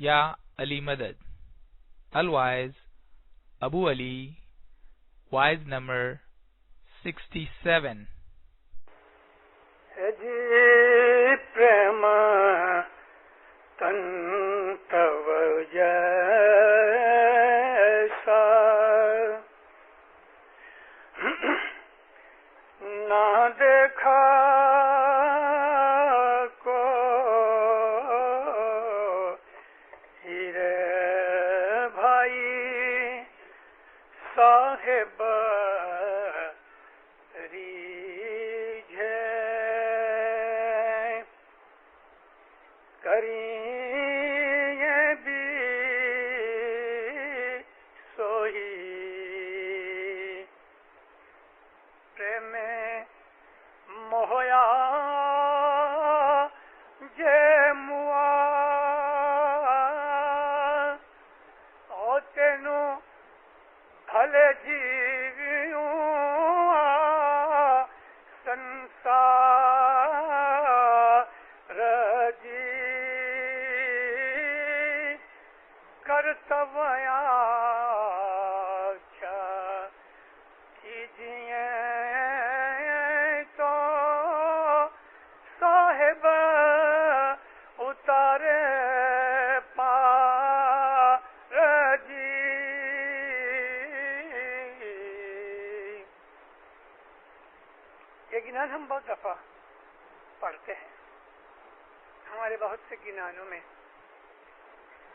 یا علی مدد. الوائز ابو علی. وائز نمبر 67. پریم تنتو جیسا نہ دیکھا کو ہیرے بھائی صاحب ہم بہت دفعہ پڑھتے ہیں. ہمارے بہت سے گنانوں میں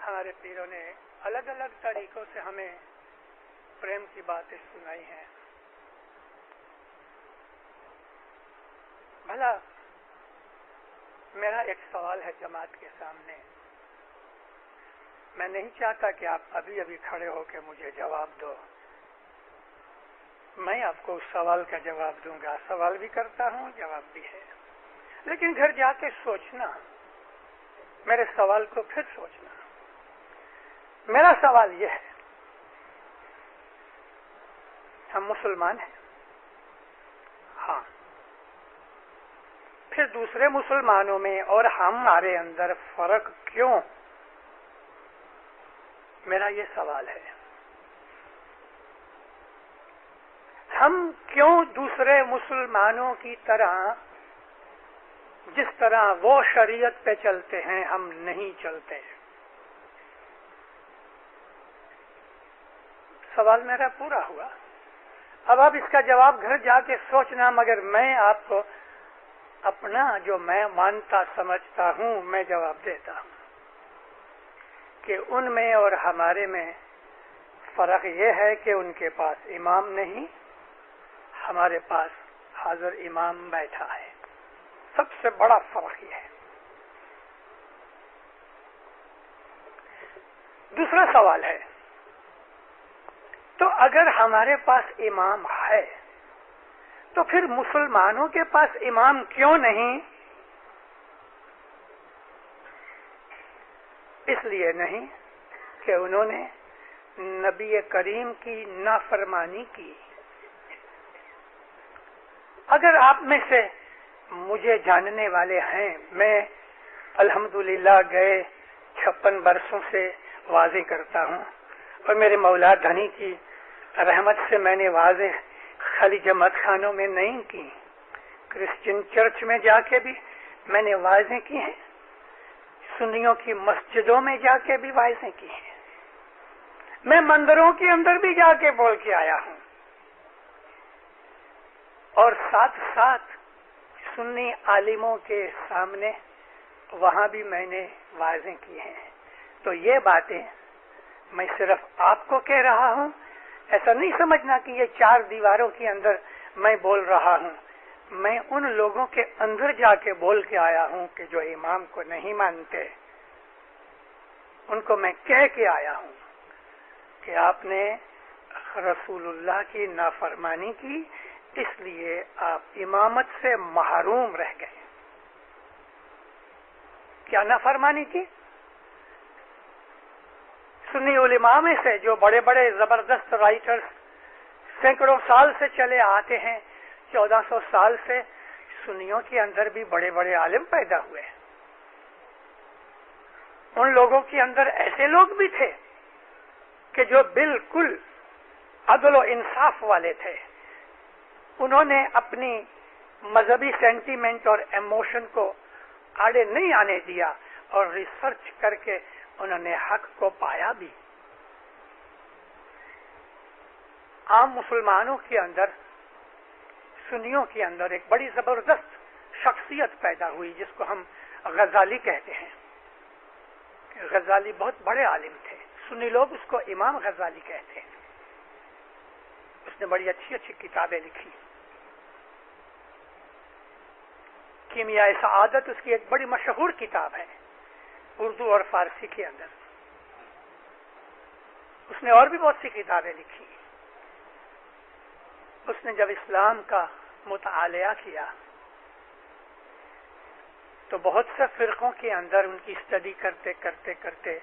ہمارے پیروں نے الگ الگ طریقوں سے ہمیں پریم کی باتیں سنائی ہیں. بھلا میرا ایک سوال ہے جماعت کے سامنے. میں نہیں چاہتا کہ آپ ابھی ابھی کھڑے ہو کے مجھے جواب دو. میں آپ کو اس سوال کا جواب دوں گا. سوال بھی کرتا ہوں، جواب بھی ہے. لیکن گھر جا کے سوچنا، میرے سوال کو پھر سوچنا. میرا سوال یہ ہے، ہم مسلمان ہیں، ہاں، پھر دوسرے مسلمانوں میں اور ہمارے اندر فرق کیوں؟ میرا یہ سوال ہے. ہم کیوں دوسرے مسلمانوں کی طرح، جس طرح وہ شریعت پہ چلتے ہیں، ہم نہیں چلتے؟ سوال میرا پورا ہوا. اب آپ اس کا جواب گھر جا کے سوچنا، مگر میں آپ کو اپنا جو میں مانتا سمجھتا ہوں میں جواب دیتا ہوں کہ ان میں اور ہمارے میں فرق یہ ہے کہ ان کے پاس امام نہیں، ہمارے پاس حاضر امام بیٹھا ہے. سب سے بڑا فرق یہ ہے. دوسرا سوال ہے، تو اگر ہمارے پاس امام ہے تو پھر مسلمانوں کے پاس امام کیوں نہیں؟ اس لیے نہیں کہ انہوں نے نبی کریم کی نافرمانی کی. اگر آپ میں سے مجھے جاننے والے ہیں، میں الحمدللہ گئے 56 برسوں سے واضح کرتا ہوں، اور میرے مولا دھنی کی رحمت سے میں نے واضح خالی جماعت خانوں میں نہیں کی، کرسچن چرچ میں جا کے بھی میں نے واضح کی ہیں، سنیوں کی مسجدوں میں جا کے بھی واضح کی ہیں، میں مندروں کے اندر بھی جا کے بول کے آیا ہوں، اور ساتھ ساتھ سنی عالموں کے سامنے وہاں بھی میں نے واضح کی ہیں. تو یہ باتیں میں صرف آپ کو کہہ رہا ہوں. ایسا نہیں سمجھنا کہ یہ 4 دیواروں کے اندر میں بول رہا ہوں. میں ان لوگوں کے اندر جا کے بول کے آیا ہوں کہ جو امام کو نہیں مانتے، ان کو میں کہہ کے آیا ہوں کہ آپ نے رسول اللہ کی نافرمانی کی، اس لیے آپ امامت سے محروم رہ گئے. کیا نافرمانی کی؟ سنی علماء میں سے جو بڑے بڑے زبردست رائٹرز سینکڑوں سال سے چلے آتے ہیں، 1400 سال سے سنیوں کے اندر بھی بڑے بڑے عالم پیدا ہوئے. ان لوگوں کے اندر ایسے لوگ بھی تھے کہ جو بالکل عدل و انصاف والے تھے. انہوں نے اپنی مذہبی سینٹیمنٹ اور ایموشن کو آڑے نہیں آنے دیا اور ریسرچ کر کے انہوں نے حق کو پایا بھی. عام مسلمانوں کے اندر، سنیوں کے اندر ایک بڑی زبردست شخصیت پیدا ہوئی جس کو ہم غزالی کہتے ہیں. غزالی بہت بڑے عالم تھے، سنی لوگ اس کو امام غزالی کہتے ہیں. اس نے بڑی اچھی اچھی کتابیں لکھی. کیمیائے سعادت اس کی ایک بڑی مشہور کتاب ہے اردو اور فارسی کے اندر. اس نے اور بھی بہت سی کتابیں لکھی. اس نے جب اسلام کا مطالعہ کیا تو بہت سے فرقوں کے اندر ان کی اسٹڈی کرتے کرتے کرتے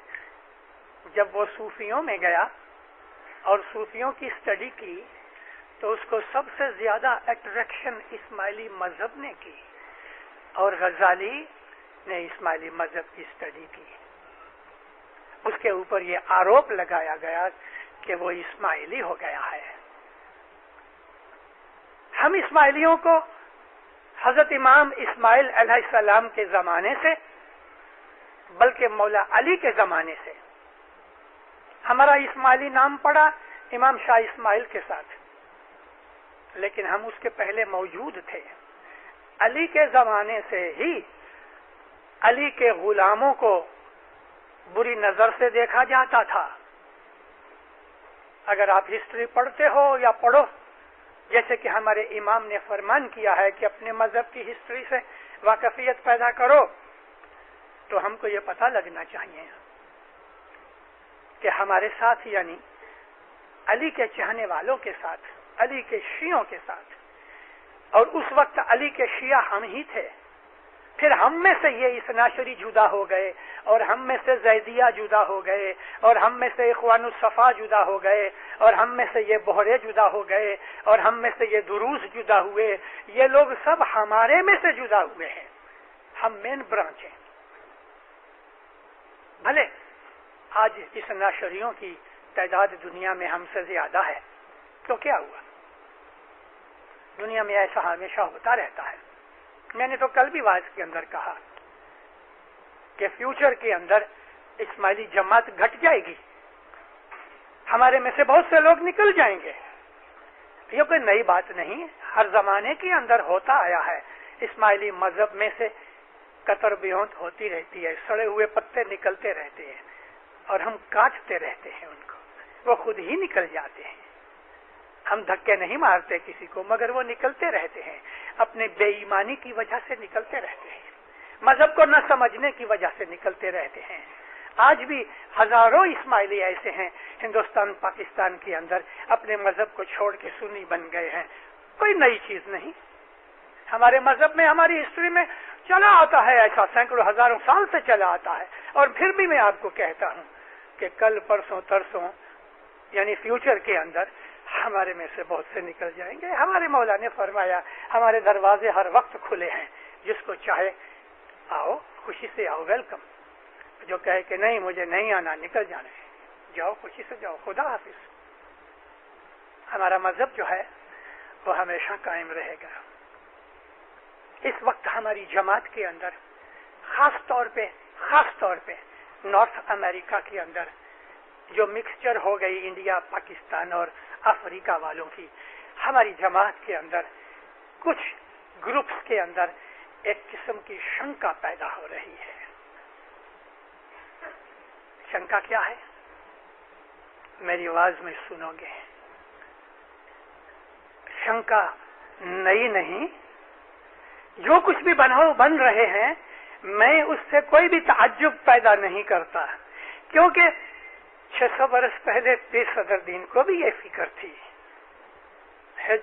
جب وہ صوفیوں میں گیا اور صوفیوں کی اسٹڈی کی تو اس کو سب سے زیادہ اٹریکشن اسماعیلی مذہب نے کی، اور غزالی نے اسماعیلی مذہب کی اسٹڈی کی. اس کے اوپر یہ آروپ لگایا گیا کہ وہ اسماعیلی ہو گیا ہے. ہم اسماعیلیوں کو حضرت امام اسماعیل علیہ السلام کے زمانے سے بلکہ مولا علی کے زمانے سے، ہمارا اسماعیلی نام پڑا امام شاہ اسماعیل کے ساتھ، لیکن ہم اس کے پہلے موجود تھے. علی کے زمانے سے ہی علی کے غلاموں کو بری نظر سے دیکھا جاتا تھا. اگر آپ ہسٹری پڑھتے ہو یا پڑھو، جیسے کہ ہمارے امام نے فرمان کیا ہے کہ اپنے مذہب کی ہسٹری سے واقفیت پیدا کرو، تو ہم کو یہ پتہ لگنا چاہیے کہ ہمارے ساتھ یعنی علی کے چاہنے والوں کے ساتھ، علی کے شیعوں کے ساتھ، اور اس وقت علی کے شیعہ ہم ہی تھے. پھر ہم میں سے یہ اثناشری جدا ہو گئے، اور ہم میں سے زیدیہ جدا ہو گئے، اور ہم میں سے اخوان الصفا جدا ہو گئے، اور ہم میں سے یہ بہرے جدا ہو گئے، اور ہم میں سے یہ دروز جدا ہوئے. یہ لوگ سب ہمارے میں سے جدا ہوئے ہیں. ہم مین برانچ ہیں. بھلے آج اثناشریوں کی تعداد دنیا میں ہم سے زیادہ ہے، تو کیا ہوا؟ دنیا میں ایسا ہمیشہ ہوتا رہتا ہے. میں نے تو کل بھی واعظ کے اندر کہا کہ فیوچر کے اندر اسماعیلی جماعت گھٹ جائے گی، ہمارے میں سے بہت سے لوگ نکل جائیں گے. یہ کوئی نئی بات نہیں، ہر زمانے کے اندر ہوتا آیا ہے. اسماعیلی مذہب میں سے قطر بیونت ہوتی رہتی ہے، سڑے ہوئے پتے نکلتے رہتے ہیں، اور ہم کاٹتے رہتے ہیں ان کو، وہ خود ہی نکل جاتے ہیں. ہم دھکے نہیں مارتے کسی کو، مگر وہ نکلتے رہتے ہیں. اپنے بے ایمانی کی وجہ سے نکلتے رہتے ہیں، مذہب کو نہ سمجھنے کی وجہ سے نکلتے رہتے ہیں. آج بھی ہزاروں اسماعیلی ایسے ہیں ہندوستان پاکستان کے اندر اپنے مذہب کو چھوڑ کے سنی بن گئے ہیں. کوئی نئی چیز نہیں. ہمارے مذہب میں، ہماری ہسٹری میں چلا آتا ہے ایسا، سینکڑوں ہزاروں سال سے چلا آتا ہے. اور پھر بھی میں آپ کو کہتا ہوں کہ کل پرسوں ترسوں یعنی فیوچر کے اندر ہمارے میں سے بہت سے نکل جائیں گے. ہمارے مولا نے فرمایا ہمارے دروازے ہر وقت کھلے ہیں، جس کو چاہے آؤ، خوشی سے آؤ، ویلکم. جو کہے کہ نہیں مجھے نہیں آنا، نکل جانا ہے، جاؤ خوشی سے جاؤ. خدا حافظ. ہمارا مذہب جو ہے وہ ہمیشہ قائم رہے گا. اس وقت ہماری جماعت کے اندر خاص طور پہ نارتھ امریکہ کے اندر جو مکسچر ہو گئی انڈیا، پاکستان اور افریقہ والوں کی، ہماری جماعت کے اندر کچھ گروپس کے اندر ایک قسم کی شنکا پیدا ہو رہی ہے. شنکا کیا ہے؟ میری آواز میں سنو گے. شنکا نئی نہیں، جو کچھ بھی بن رہے ہیں میں اس سے کوئی بھی تعجب پیدا نہیں کرتا، کیونکہ 600 برس پہلے پیر صدر دین کو بھی یہ فکر تھی.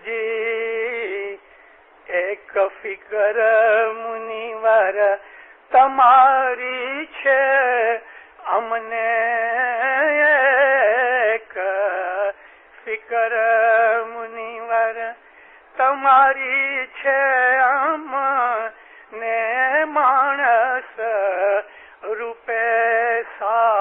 جی ایک فکر منیور تمہاری چھ امنے، ایک فکر منیور تمہاری چھ امنے، مانس روپے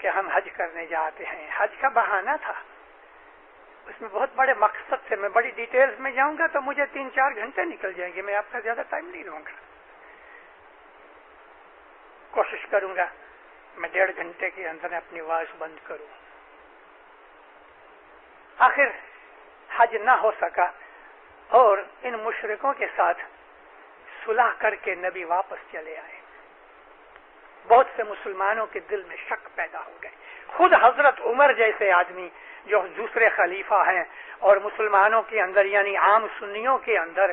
کہ ہم حج کرنے جاتے ہیں. حج کا بہانہ تھا, اس میں بہت بڑے مقصد سے. میں بڑی ڈیٹیلز میں جاؤں گا تو مجھے 3-4 گھنٹے نکل جائیں گے. میں آپ کا زیادہ ٹائم نہیں لوں گا. کوشش کروں گا میں 1.5 گھنٹے کے اندر اپنی آواز بند کروں. آخر حج نہ ہو سکا اور ان مشرکوں کے ساتھ صلح کر کے نبی واپس چلے آئے. بہت سے مسلمانوں کے دل میں شک پیدا ہو گئے. خود حضرت عمر جیسے آدمی جو دوسرے خلیفہ ہیں اور مسلمانوں کے اندر یعنی عام سنیوں کے اندر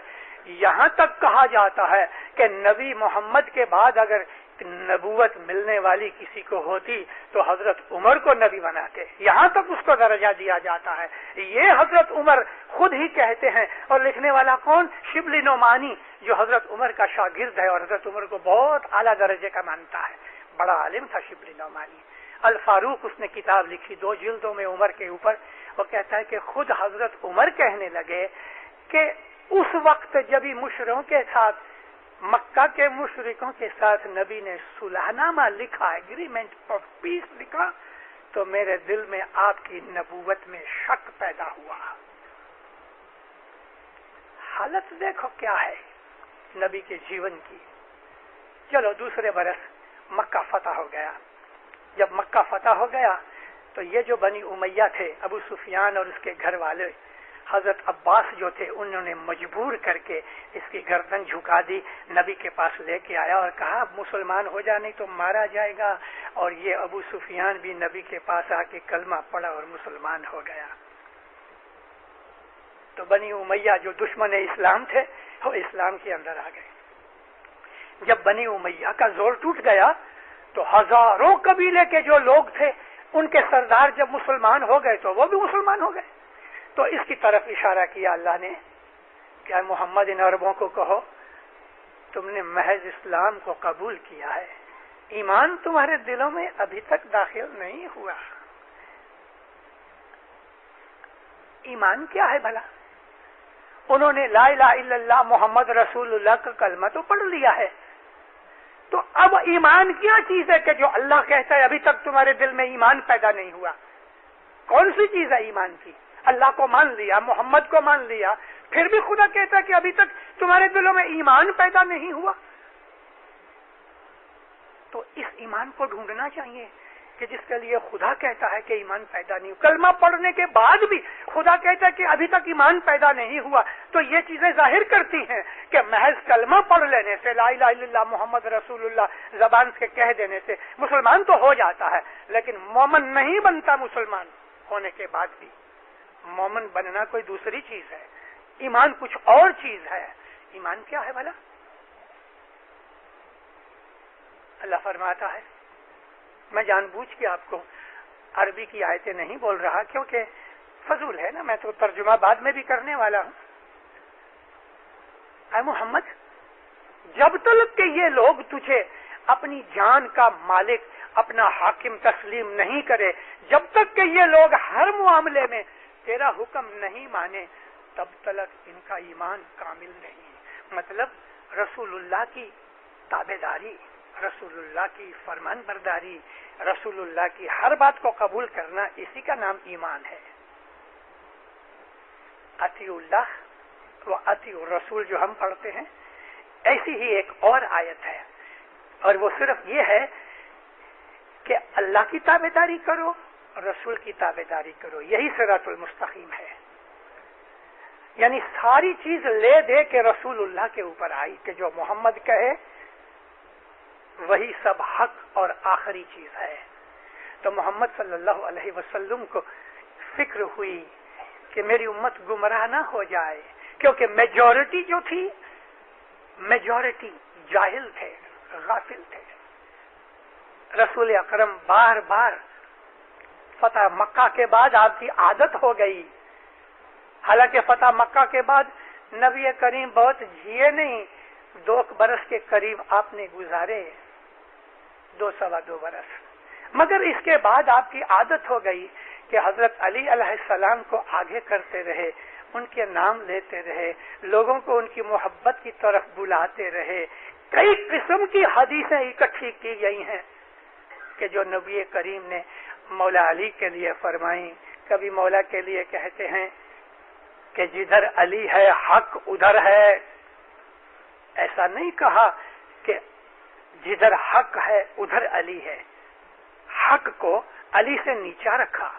یہاں تک کہا جاتا ہے کہ نبی محمد کے بعد اگر نبوت ملنے والی کسی کو ہوتی تو حضرت عمر کو نبی بناتے. یہاں تک اس کو درجہ دیا جاتا ہے. یہ حضرت عمر خود ہی کہتے ہیں. اور لکھنے والا کون؟ شبلی نعمانی, جو حضرت عمر کا شاگرد ہے اور حضرت عمر کو بہت اعلیٰ درجے کا مانتا ہے. بڑا عالم تھا شبلی نعمانی. الفاروق اس نے کتاب لکھی 2 جلدوں میں عمر کے اوپر. وہ کہتا ہے کہ خود حضرت عمر کہنے لگے کہ اس وقت جب مشرکوں کے ساتھ مکہ کے مشرکوں کے ساتھ نبی نے صلح نامہ لکھا, ایگریمنٹ آف پیس لکھا, تو میرے دل میں آپ کی نبوت میں شک پیدا ہوا. حالت دیکھو کیا ہے نبی کے جیون کی. چلو دوسرے برس مکہ فتح ہو گیا. جب مکہ فتح ہو گیا تو یہ جو بنی امیہ تھے, ابو سفیان اور اس کے گھر والے, حضرت عباس جو تھے, انہوں نے مجبور کر کے اس کی گردن جھکا دی. نبی کے پاس لے کے آیا اور کہا مسلمان ہو جا نہیں تو مارا جائے گا. اور یہ ابو سفیان بھی نبی کے پاس آ کے کلمہ پڑھا اور مسلمان ہو گیا. تو بنی امیہ جو دشمن اسلام تھے وہ اسلام کے اندر آ گئے. جب بنی امیہ کا زور ٹوٹ گیا تو ہزاروں قبیلے کے جو لوگ تھے ان کے سردار جب مسلمان ہو گئے تو وہ بھی مسلمان ہو گئے. تو اس کی طرف اشارہ کیا اللہ نے کہ محمد ان عربوں کو کہو تم نے محض اسلام کو قبول کیا ہے, ایمان تمہارے دلوں میں ابھی تک داخل نہیں ہوا. ایمان کیا ہے بھلا؟ انہوں نے لا الہ الا اللہ محمد رسول اللہ کا کلمہ تو پڑھ لیا ہے, تو اب ایمان کیا چیز ہے کہ جو اللہ کہتا ہے ابھی تک تمہارے دل میں ایمان پیدا نہیں ہوا؟ کون سی چیز ہے ایمان کی؟ اللہ کو مان لیا, محمد کو مان لیا, پھر بھی خدا کہتا ہے کہ ابھی تک تمہارے دلوں میں ایمان پیدا نہیں ہوا. تو اس ایمان کو ڈھونڈنا چاہیے کہ جس کے لیے خدا کہتا ہے کہ ایمان پیدا نہیں ہوا. کلمہ پڑھنے کے بعد بھی خدا کہتا ہے کہ ابھی تک ایمان پیدا نہیں ہوا. تو یہ چیزیں ظاہر کرتی ہیں کہ محض کلمہ پڑھ لینے سے, لا الہ الا اللہ محمد رسول اللہ زبان سے کہہ دینے سے مسلمان تو ہو جاتا ہے, لیکن مومن نہیں بنتا. مسلمان ہونے کے بعد بھی مومن بننا کوئی دوسری چیز ہے, ایمان کچھ اور چیز ہے. ایمان کیا ہے بھلا؟ اللہ فرماتا ہے, میں جان بوجھ کے آپ کو عربی کی آیتیں نہیں بول رہا کیونکہ فضول ہے نا, میں تو ترجمہ بعد میں بھی کرنے والا ہوں. اے محمد, جب تک کہ یہ لوگ تجھے اپنی جان کا مالک, اپنا حاکم تسلیم نہیں کرے, جب تک کہ یہ لوگ ہر معاملے میں تیرا حکم نہیں مانے, تب تک ان کا ایمان کامل نہیں. مطلب رسول اللہ کی تابعداری, رسول اللہ کی فرمان برداری, رسول اللہ کی ہر بات کو قبول کرنا, اسی کا نام ایمان ہے. اطیع اللہ و اطیع الرسول جو ہم پڑھتے ہیں, ایسی ہی ایک اور آیت ہے, اور وہ صرف یہ ہے کہ اللہ کی تابعداری کرو, رسول کی تابعداری کرو. یہی صراط المستقیم ہے. یعنی ساری چیز لے دے کے رسول اللہ کے اوپر آئی کہ جو محمد کہے وہی سب حق اور آخری چیز ہے. تو محمد صلی اللہ علیہ وسلم کو فکر ہوئی کہ میری امت گمراہ نہ ہو جائے, کیونکہ میجورٹی جو تھی, میجورٹی جاہل تھے, غافل تھے. رسول اکرم بار بار فتح مکہ کے بعد آپ کی عادت ہو گئی, حالانکہ فتح مکہ کے بعد نبی کریم بہت جیے نہیں, 2 برس کے قریب آپ نے گزارے, 2 برس. مگر اس کے بعد آپ کی عادت ہو گئی کہ حضرت علی علیہ السلام کو آگے کرتے رہے, ان کے نام لیتے رہے, لوگوں کو ان کی محبت کی طرف بلاتے رہے. کئی قسم کی حدیثیں اکٹھی کی گئی ہیں کہ جو نبی کریم نے مولا علی کے لیے فرمائی. کبھی مولا کے لیے کہتے ہیں کہ جدھر علی ہے حق ادھر ہے. ایسا نہیں کہا کہ جدھر حق ہے ادھر علی ہے. حق کو علی سے نیچا رکھا.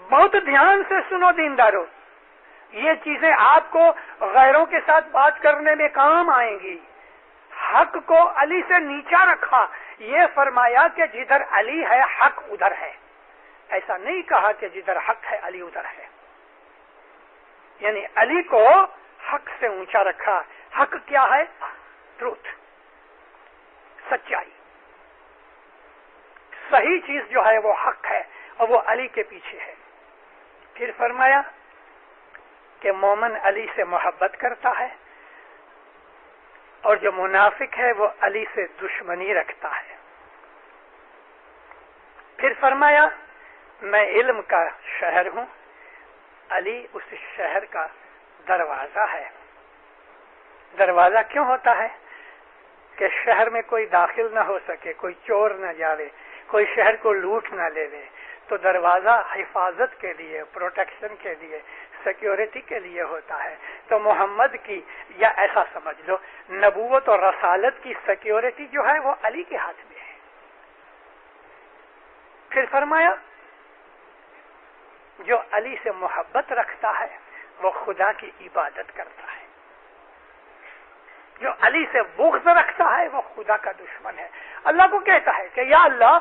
بہت دھیان سے سنو دیندارو، یہ چیزیں آپ کو غیروں کے ساتھ بات کرنے میں کام آئیں گی. حق کو علی سے نیچا رکھا، یہ فرمایا کہ جدھر علی ہے حق ادھر ہے. ایسا نہیں کہا کہ جدھر حق ہے علی ادھر ہے. یعنی علی کو حق سے اونچا رکھا. حق کیا ہے؟ ٹروتھ، سچائی. صحیح چیز جو ہے وہ حق ہے اور وہ علی کے پیچھے ہے. پھر فرمایا کہ مومن علی سے محبت کرتا ہے اور جو منافق ہے وہ علی سے دشمنی رکھتا ہے. پھر فرمایا میں علم کا شہر ہوں، علی اس شہر کا دروازہ ہے. دروازہ کیوں ہوتا ہے؟ کہ شہر میں کوئی داخل نہ ہو سکے، کوئی چور نہ جاوے، کوئی شہر کو لوٹ نہ لے لے. تو دروازہ حفاظت کے لیے، پروٹیکشن کے لیے، سیکیورٹی کے لیے ہوتا ہے. تو محمد کی، یا ایسا سمجھ لو نبوت اور رسالت کی سیکیورٹی جو ہے وہ علی کے ہاتھ میں ہے. پھر فرمایا جو علی سے محبت رکھتا ہے وہ خدا کی عبادت کرتا ہے. جو علی سے بغض رکھتا ہے وہ خدا کا دشمن ہے. اللہ کو کہتا ہے کہ یا اللہ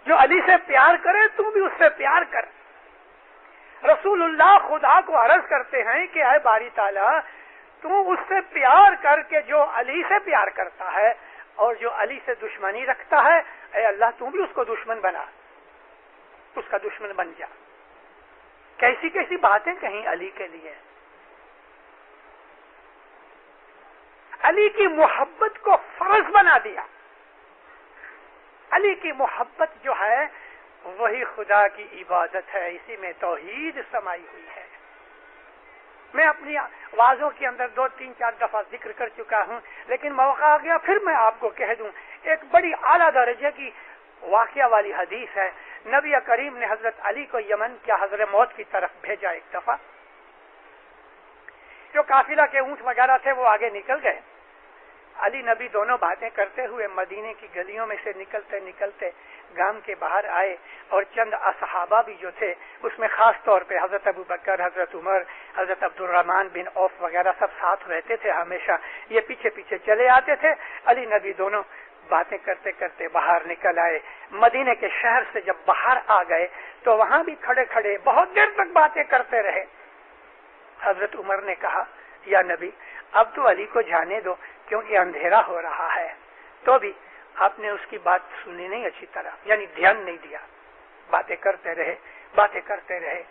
جو علی سے پیار کرے تم بھی اس سے پیار کر. رسول اللہ خدا کو عرض کرتے ہیں کہ اے باری تعالیٰ تو اس سے پیار کر کے جو علی سے پیار کرتا ہے اور جو علی سے دشمنی رکھتا ہے اے اللہ تو بھی اس کو دشمن بنا، اس کا دشمن بن جا. کیسی کیسی باتیں کہیں علی کے لیے. علی کی محبت کو فرض بنا دیا. علی کی محبت جو ہے وہی خدا کی عبادت ہے. اسی میں توحید سمائی ہوئی ہے. میں اپنی آوازوں کے اندر 2 3 4 دفعہ ذکر کر چکا ہوں، لیکن موقع آ گیا پھر میں آپ کو کہہ دوں. ایک بڑی اعلیٰ درجے کی واقعہ والی حدیث ہے. نبی کریم نے حضرت علی کو یمن کیا حضرت موت کی طرف بھیجا. ایک دفعہ جو قافلہ کے اونٹ وغیرہ تھے وہ آگے نکل گئے. علی نبی دونوں باتیں کرتے ہوئے مدینے کی گلیوں میں سے نکلتے نکلتے گام کے باہر آئے اور چند اصحابہ بھی جو تھے اس میں خاص طور پہ حضرت ابو بکر، حضرت عمر، حضرت عبد الرحمن بن عوف وغیرہ سب ساتھ رہتے تھے. ہمیشہ یہ پیچھے پیچھے چلے آتے تھے. علی نبی دونوں باتیں کرتے کرتے باہر نکل آئے. مدینے کے شہر سے جب باہر آ گئے تو وہاں بھی کھڑے کھڑے بہت دیر تک باتیں کرتے رہے. حضرت عمر نے کہا یا نبی اب تو علی کو جانے دو کیونکہ اندھیرا ہو رہا ہے. تو بھی آپ نے اس کی بات سنی نہیں اچھی طرح، یعنی دھیان نہیں دیا. باتیں کرتے رہے باتیں کرتے رہے.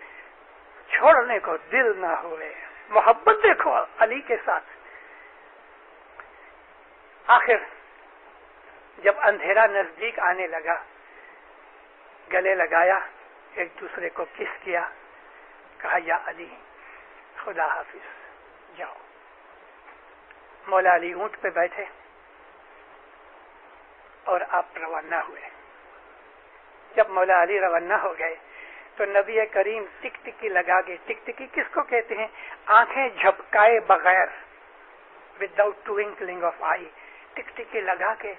چھوڑنے کو دل نہ ہوئے. محبت دیکھو علی کے ساتھ. آخر جب اندھیرا نزدیک آنے لگا گلے لگایا، ایک دوسرے کو کس کیا، کہا یا علی خدا حافظ جاؤ. مولا علی اونٹ پہ بیٹھے اور آپ روانہ ہوئے. جب مولا علی روانہ ہو گئے تو نبی کریم ٹک ٹکی لگا کے، ٹک ٹکی کس کو کہتے ہیں؟ آنکھیں جھپکائے بغیر، وداؤٹ ٹوئنکلنگ آف آئی، ٹک ٹکی لگا کے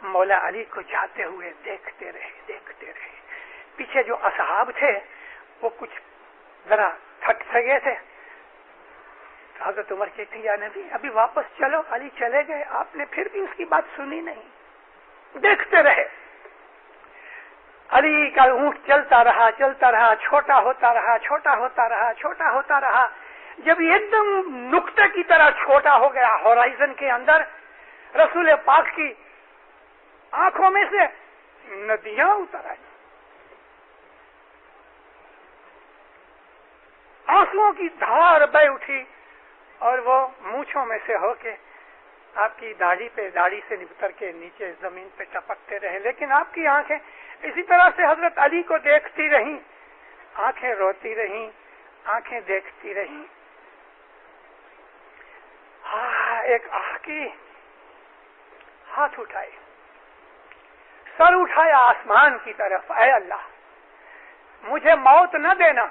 مولا علی کو جاتے ہوئے دیکھتے رہے دیکھتے رہے. پیچھے جو اصحاب تھے وہ کچھ ذرا تھک سے گئے تھے. حضرت عمر کہتے یا نبی ابھی واپس چلو. علی چلے گئے، آپ نے پھر بھی اس کی بات سنی نہیں. دیکھتے رہے. علی کا اونٹ چلتا رہا چلتا رہا، چھوٹا ہوتا رہا چھوٹا ہوتا رہا چھوٹا ہوتا رہا. جب یہ ایک دم نقطے کی طرح چھوٹا ہو گیا ہورائزن کے اندر، رسول پاک کی آنکھوں میں سے ندیاں اتر آئی. آنسوؤں کی دھار بہ اٹھی اور وہ مونچھوں میں سے ہو کے آپ کی داڑھی پہ، داڑھی سے اتر کے نیچے زمین پہ ٹپکتے رہے. لیکن آپ کی آنکھیں اسی طرح سے حضرت علی کو دیکھتی رہیں. آنکھیں روتی رہیں، آنکھیں دیکھتی رہیں. ایک آہ کی ہاتھ اٹھائے سر اٹھایا آسمان کی طرف، اے اللہ مجھے موت نہ دینا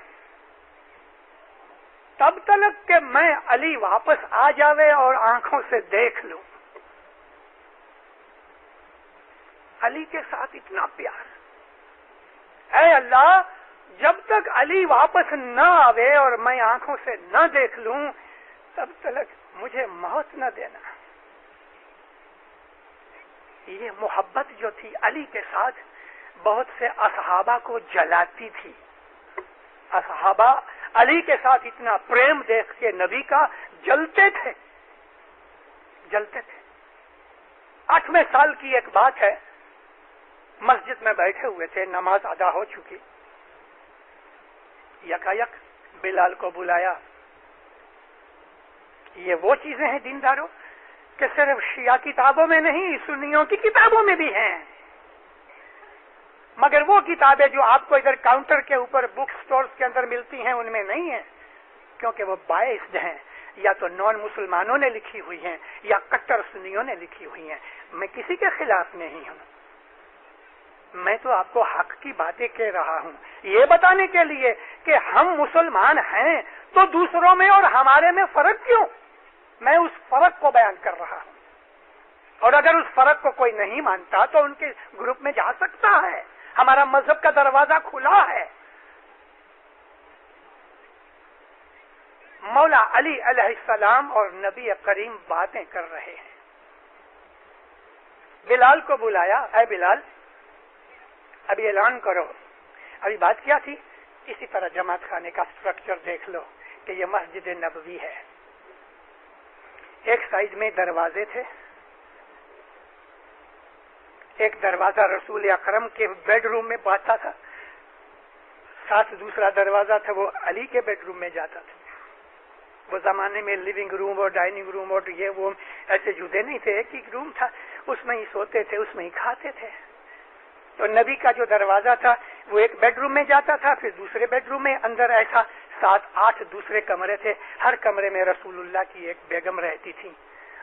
تب تک کہ میں علی واپس آ جاوے اور آنکھوں سے دیکھ لوں۔ علی کے ساتھ اتنا پیار، اے اللہ جب تک علی واپس نہ آوے اور میں آنکھوں سے نہ دیکھ لوں تب تک مجھے موت نہ دینا۔ یہ محبت جو تھی علی کے ساتھ بہت سے اصحابہ کو جلاتی تھی۔ اصحابہ علی کے ساتھ اتنا پریم دیکھ کے نبی کا جلتے تھے۔ 8ویں سال کی ایک بات ہے، مسجد میں بیٹھے ہوئے تھے، نماز ادا ہو چکی، یکایک بلال کو بلایا۔ یہ وہ چیزیں ہیں دینداروں کہ صرف شیعہ کتابوں میں نہیں، سنیوں کی کتابوں میں بھی ہیں، مگر وہ کتابیں جو آپ کو ادھر کاؤنٹر کے اوپر بک سٹورز کے اندر ملتی ہیں ان میں نہیں ہیں، کیونکہ وہ بائسڈ ہیں، یا تو نان مسلمانوں نے لکھی ہوئی ہیں یا کٹر سنیوں نے لکھی ہوئی ہیں۔ میں کسی کے خلاف نہیں ہوں، میں تو آپ کو حق کی باتیں کہہ رہا ہوں، یہ بتانے کے لیے کہ ہم مسلمان ہیں تو دوسروں میں اور ہمارے میں فرق کیوں؟ میں اس فرق کو بیان کر رہا ہوں، اور اگر اس فرق کو کوئی نہیں مانتا تو ان کے گروپ میں جا سکتا ہے، ہمارا مذہب کا دروازہ کھلا ہے۔ مولا علی علیہ السلام اور نبی کریم باتیں کر رہے ہیں۔ بلال کو بلایا، اے بلال ابھی اعلان کرو۔ ابھی بات کیا تھی؟ اسی طرح جماعت خانے کا سٹرکچر دیکھ لو کہ یہ مسجد نبوی ہے۔ ایک سائڈ میں دروازے تھے، ایک دروازہ رسول اکرم کے بیڈ روم میں پہنچتا تھا، ساتھ دوسرا دروازہ تھا وہ علی کے بیڈ روم میں جاتا تھا۔ وہ زمانے میں لیونگ روم اور ڈائننگ روم اور یہ وہ ایسے جدے نہیں تھے، ایک ہی روم تھا، اس میں ہی سوتے تھے، اس میں ہی کھاتے تھے۔ تو نبی کا جو دروازہ تھا وہ ایک بیڈ روم میں جاتا تھا، پھر دوسرے بیڈ روم میں، اندر ایسا 7-8 دوسرے کمرے تھے، ہر کمرے میں رسول اللہ کی ایک بیگم رہتی تھی۔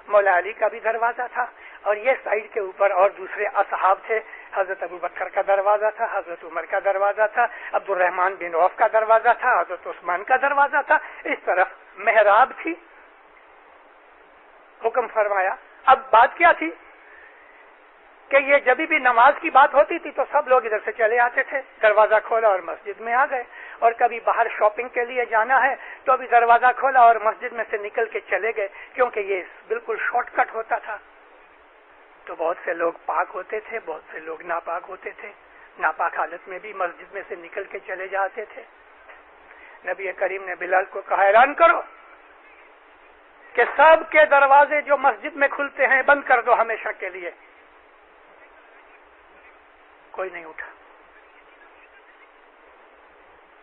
مولا علی کا بھی دروازہ تھا، اور یہ سائڈ کے اوپر اور دوسرے اصحاب تھے، حضرت ابو بکر کا دروازہ تھا، حضرت عمر کا دروازہ تھا، عبد الرحمن بن عوف کا دروازہ تھا، حضرت عثمان کا دروازہ تھا، اس طرف محراب تھی۔ حکم فرمایا۔ اب بات کیا تھی کہ یہ جب بھی نماز کی بات ہوتی تھی تو سب لوگ ادھر سے چلے آتے تھے، دروازہ کھولا اور مسجد میں آ گئے، اور کبھی باہر شاپنگ کے لیے جانا ہے تو ابھی دروازہ کھولا اور مسجد میں سے نکل کے چلے گئے، کیونکہ یہ بالکل شارٹ کٹ ہوتا تھا۔ تو بہت سے لوگ پاک ہوتے تھے، بہت سے لوگ ناپاک ہوتے تھے، ناپاک حالت میں بھی مسجد میں سے نکل کے چلے جاتے تھے۔ نبی کریم نے بلال کو کہا اعلان کرو کہ سب کے دروازے جو مسجد میں کھلتے ہیں بند کر دو ہمیشہ کے لیے۔ کوئی نہیں اٹھا،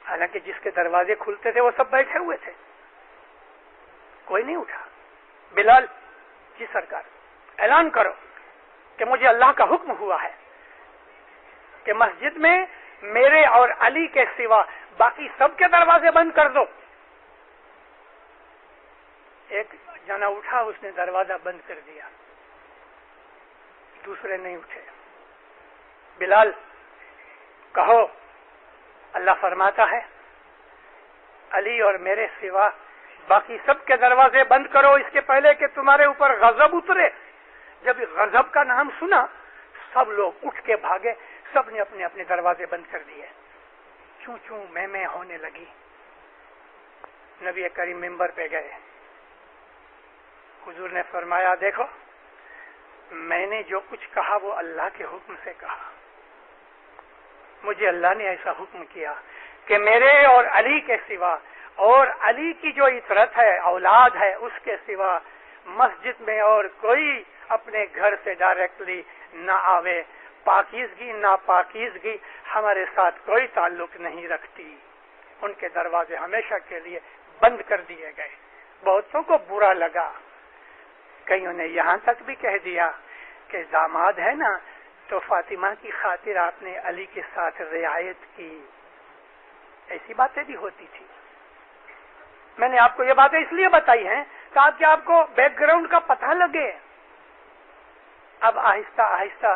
حالانکہ جس کے دروازے کھلتے تھے وہ سب بیٹھے ہوئے تھے، کوئی نہیں اٹھا۔ بلال، جی سرکار، اعلان کرو کہ مجھے اللہ کا حکم ہوا ہے کہ مسجد میں میرے اور علی کے سوا باقی سب کے دروازے بند کر دو۔ ایک جنا اٹھا، اس نے دروازہ بند کر دیا، دوسرے نہیں اٹھے۔ بلال کہو، اللہ فرماتا ہے علی اور میرے سوا باقی سب کے دروازے بند کرو اس کے پہلے کہ تمہارے اوپر غضب اترے۔ جب غضب کا نام سنا سب لوگ اٹھ کے بھاگے، سب نے اپنے اپنے دروازے بند کر دیے۔ چوں چوں میں ہونے لگی۔ نبی کریم ممبر پہ گئے، حضور نے فرمایا دیکھو میں نے جو کچھ کہا وہ اللہ کے حکم سے کہا، مجھے اللہ نے ایسا حکم کیا کہ میرے اور علی کے سوا اور علی کی جو اطرت ہے اولاد ہے اس کے سوا مسجد میں اور کوئی اپنے گھر سے ڈائریکٹلی نہ آوے۔ پاکیزگی ناپاکیزگی ہمارے ساتھ کوئی تعلق نہیں رکھتی۔ ان کے دروازے ہمیشہ کے لیے بند کر دیے گئے۔ بہتوں کو برا لگا، کئیوں نے یہاں تک بھی کہہ دیا کہ داماد ہے نا تو فاطمہ کی خاطر آپ نے علی کے ساتھ رعایت کی، ایسی باتیں بھی ہوتی تھی۔ میں نے آپ کو یہ باتیں اس لیے بتائی ہیں تاکہ آپ کو بیک گراؤنڈ کا پتہ لگے۔ اب آہستہ آہستہ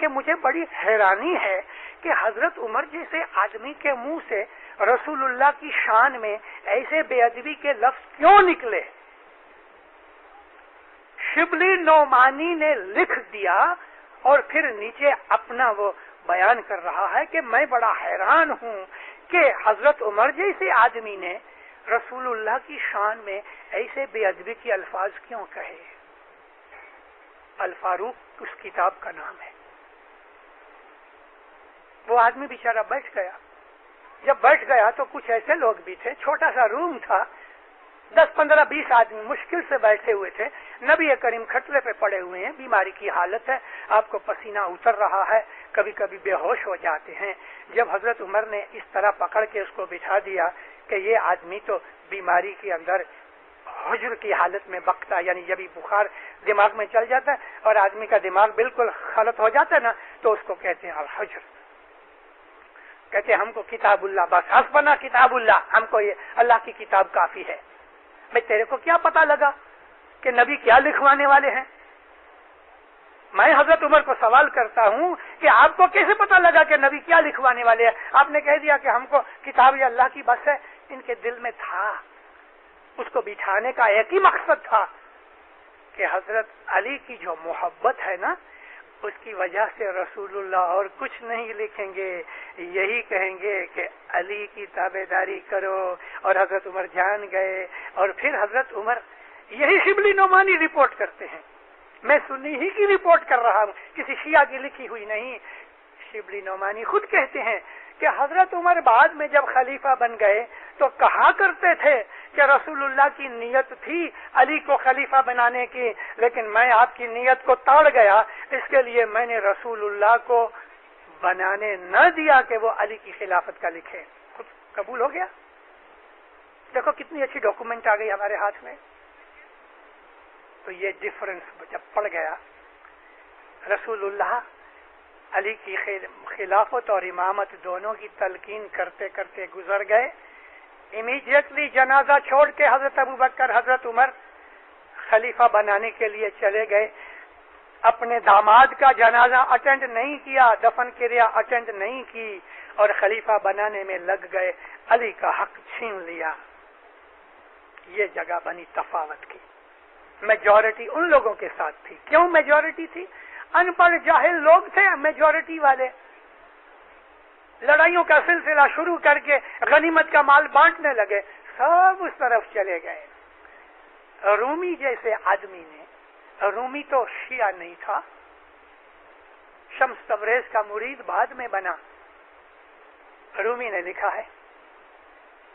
کہ مجھے بڑی حیرانی ہے کہ حضرت عمر جیسے آدمی کے منہ سے رسول اللہ کی شان میں ایسے بے ادبی کے لفظ کیوں نکلے. شبلی نعمانی نے لکھ دیا اور پھر نیچے اپنا وہ بیان کر رہا ہے کہ میں بڑا حیران ہوں کہ حضرت عمر جیسے آدمی نے رسول اللہ کی شان میں ایسے بے ادبی کے الفاظ کیوں کہے. الفاروق اس کتاب کا نام ہے. وہ آدمی بیچارہ بیٹھ گیا. جب بیٹھ گیا تو کچھ ایسے لوگ بھی تھے, چھوٹا سا روم تھا, 10, 15, 20 آدمی مشکل سے بیٹھے ہوئے تھے. نبی کریم کھٹلے پہ پڑے ہوئے ہیں, بیماری کی حالت ہے, آپ کو پسینہ اتر رہا ہے, کبھی کبھی بے ہوش ہو جاتے ہیں. جب حضرت عمر نے اس طرح پکڑ کے اس کو بٹھا دیا کہ یہ آدمی تو بیماری کے اندر حجر کی حالت میں بکتا, یعنی جب بخار دماغ میں چل جاتا ہے اور آدمی کا دماغ بالکل غلط ہو جاتا ہے نا, تو اس کو کہتے ہیں الحجر. کہتے ہیں ہم کو کتاب اللہ, بس حسبنا کتاب اللہ, ہم کو یہ اللہ کی کتاب کافی ہے. میں تیرے کو کیا پتا لگا کہ نبی کیا لکھوانے والے ہیں؟ میں حضرت عمر کو سوال کرتا ہوں کہ آپ کو کیسے پتا لگا کہ نبی کیا لکھوانے والے ہیں؟ آپ نے کہہ دیا کہ ہم کو کتاب یہ اللہ کی بس ہے. ان کے دل میں تھا, اس کو بٹھانے کا ایک ہی مقصد تھا کہ حضرت علی کی جو محبت ہے نا, اس کی وجہ سے رسول اللہ اور کچھ نہیں لکھیں گے, یہی کہیں گے کہ علی کی تابعداری کرو. اور حضرت عمر جان گئے. اور پھر حضرت عمر, یہی شبلی نعمانی رپورٹ کرتے ہیں, میں سنی ہی کی رپورٹ کر رہا ہوں, کسی شیعہ کی لکھی ہوئی نہیں. شبلی نعمانی خود کہتے ہیں کہ حضرت عمر بعد میں جب خلیفہ بن گئے تو کہا کرتے تھے کہ رسول اللہ کی نیت تھی علی کو خلیفہ بنانے کی, لیکن میں آپ کی نیت کو توڑ گیا, اس کے لیے میں نے رسول اللہ کو بنانے نہ دیا کہ وہ علی کی خلافت کا لکھے. خود قبول ہو گیا. دیکھو کتنی اچھی ڈاکومنٹ آ گئی ہمارے ہاتھ میں. تو یہ ڈفرنس جب پڑ گیا, رسول اللہ علی کی خلافت اور امامت دونوں کی تلقین کرتے کرتے گزر گئے. امیڈیٹلی جنازہ چھوڑ کے حضرت ابوبکر, حضرت عمر خلیفہ بنانے کے لیے چلے گئے. اپنے داماد کا جنازہ اٹینڈ نہیں کیا, دفن کریا اٹینڈ نہیں کی, اور خلیفہ بنانے میں لگ گئے. علی کا حق چھین لیا. یہ جگہ بنی تفاوت کی. میجورٹی ان لوگوں کے ساتھ تھی. کیوں میجورٹی تھی؟ ان پڑھ جاہل لوگ تھے میجورٹی والے. لڑائیوں کا سلسلہ شروع کر کے غنیمت کا مال بانٹنے لگے, سب اس طرف چلے گئے. رومی جیسے آدمی نے, رومی تو شیعہ نہیں تھا, شمس تبریز کا مرید بعد میں بنا. رومی نے لکھا ہے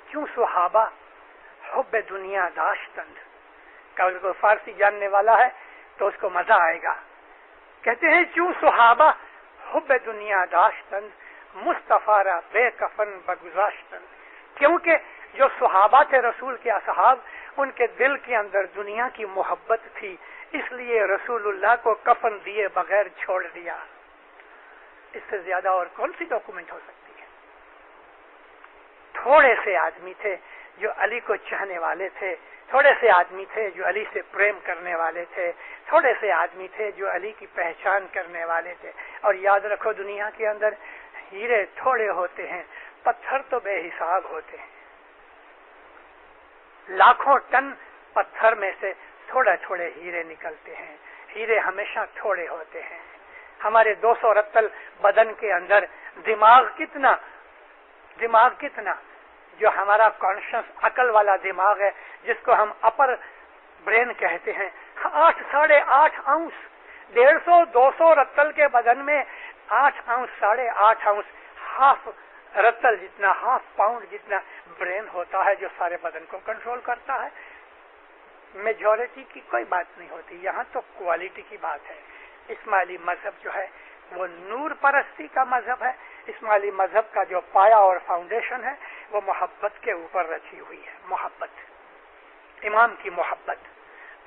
کیوں صحابہ حب دنیا داشتند. اگر کوئی فارسی جاننے والا ہے تو اس کو مزہ آئے گا. کہتے ہیں کیوں صحابہ حب دنیا داشتند مصطفیٰ را بے کفن بگذاشتند. کیونکہ جو صحابہ تھے رسول کے اصحاب, ان کے دل کے اندر دنیا کی محبت تھی, اس لیے رسول اللہ کو کفن دیے بغیر چھوڑ دیا. اس سے زیادہ اور کون سی ڈاکومنٹ ہو سکتی ہے؟ تھوڑے سے آدمی تھے جو علی کو چاہنے والے تھے, تھوڑے سے آدمی تھے جو علی سے پریم کرنے والے تھے, تھوڑے سے آدمی تھے جو علی کی پہچان کرنے والے تھے. اور یاد رکھو دنیا کے اندر ہیرے تھوڑے ہوتے ہیں, پتھر تو بے حساب ہوتے ہیں. لاکھوں ٹن پتھر میں سے تھوڑے تھوڑے ہیرے نکلتے ہیں. ہیرے ہمیشہ تھوڑے ہوتے ہیں. ہمارے 200 رتل بدن کے اندر دماغ کتنا جو ہمارا کانشس عقل والا دماغ ہے, جس کو ہم اپر برین کہتے ہیں, 8 ساڑھے 8 اونس, 150-200 رتل کے بدن میں 8 اونس, 8.5 اونس, ہاف رتل جتنا, ہاف پاؤنڈ جتنا برین ہوتا ہے جو سارے بدن کو کنٹرول کرتا ہے. میجورٹی کی کوئی بات نہیں ہوتی, یہاں تو کوالٹی کی بات ہے. اسماعیلی مذہب جو ہے وہ نور پرستی کا مذہب ہے. اسماعیلی مذہب کا جو پایا اور فاؤنڈیشن ہے وہ محبت کے اوپر رچی ہوئی ہے. محبت, امام کی محبت.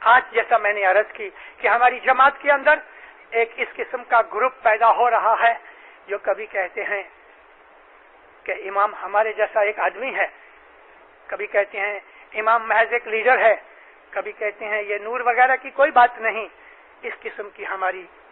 آج جیسا میں نے عرض کی کہ ہماری جماعت کے اندر ایک اس قسم کا گروپ پیدا ہو رہا ہے جو کبھی کہتے ہیں کہ امام ہمارے جیسا ایک آدمی ہے, کبھی کہتے ہیں امام محض ایک لیڈر ہے, کبھی کہتے ہیں یہ نور وغیرہ کی کوئی بات نہیں. اس قسم کی ہماری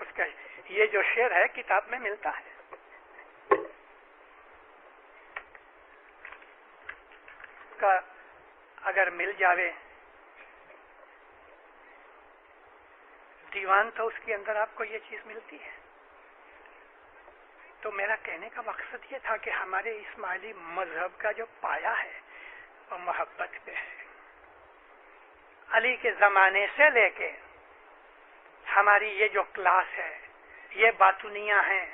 اس کا یہ جو شعر ہے کتاب میں ملتا ہے. کا اگر مل جاوے دیوان تو اس کے اندر آپ کو یہ چیز ملتی ہے. تو میرا کہنے کا مقصد یہ تھا کہ ہمارے اسماعیلی مذہب کا جو پایا ہے وہ محبت پہ ہے. علی کے زمانے سے لے کے ہماری یہ جو کلاس ہے یہ باتونیاں ہیں.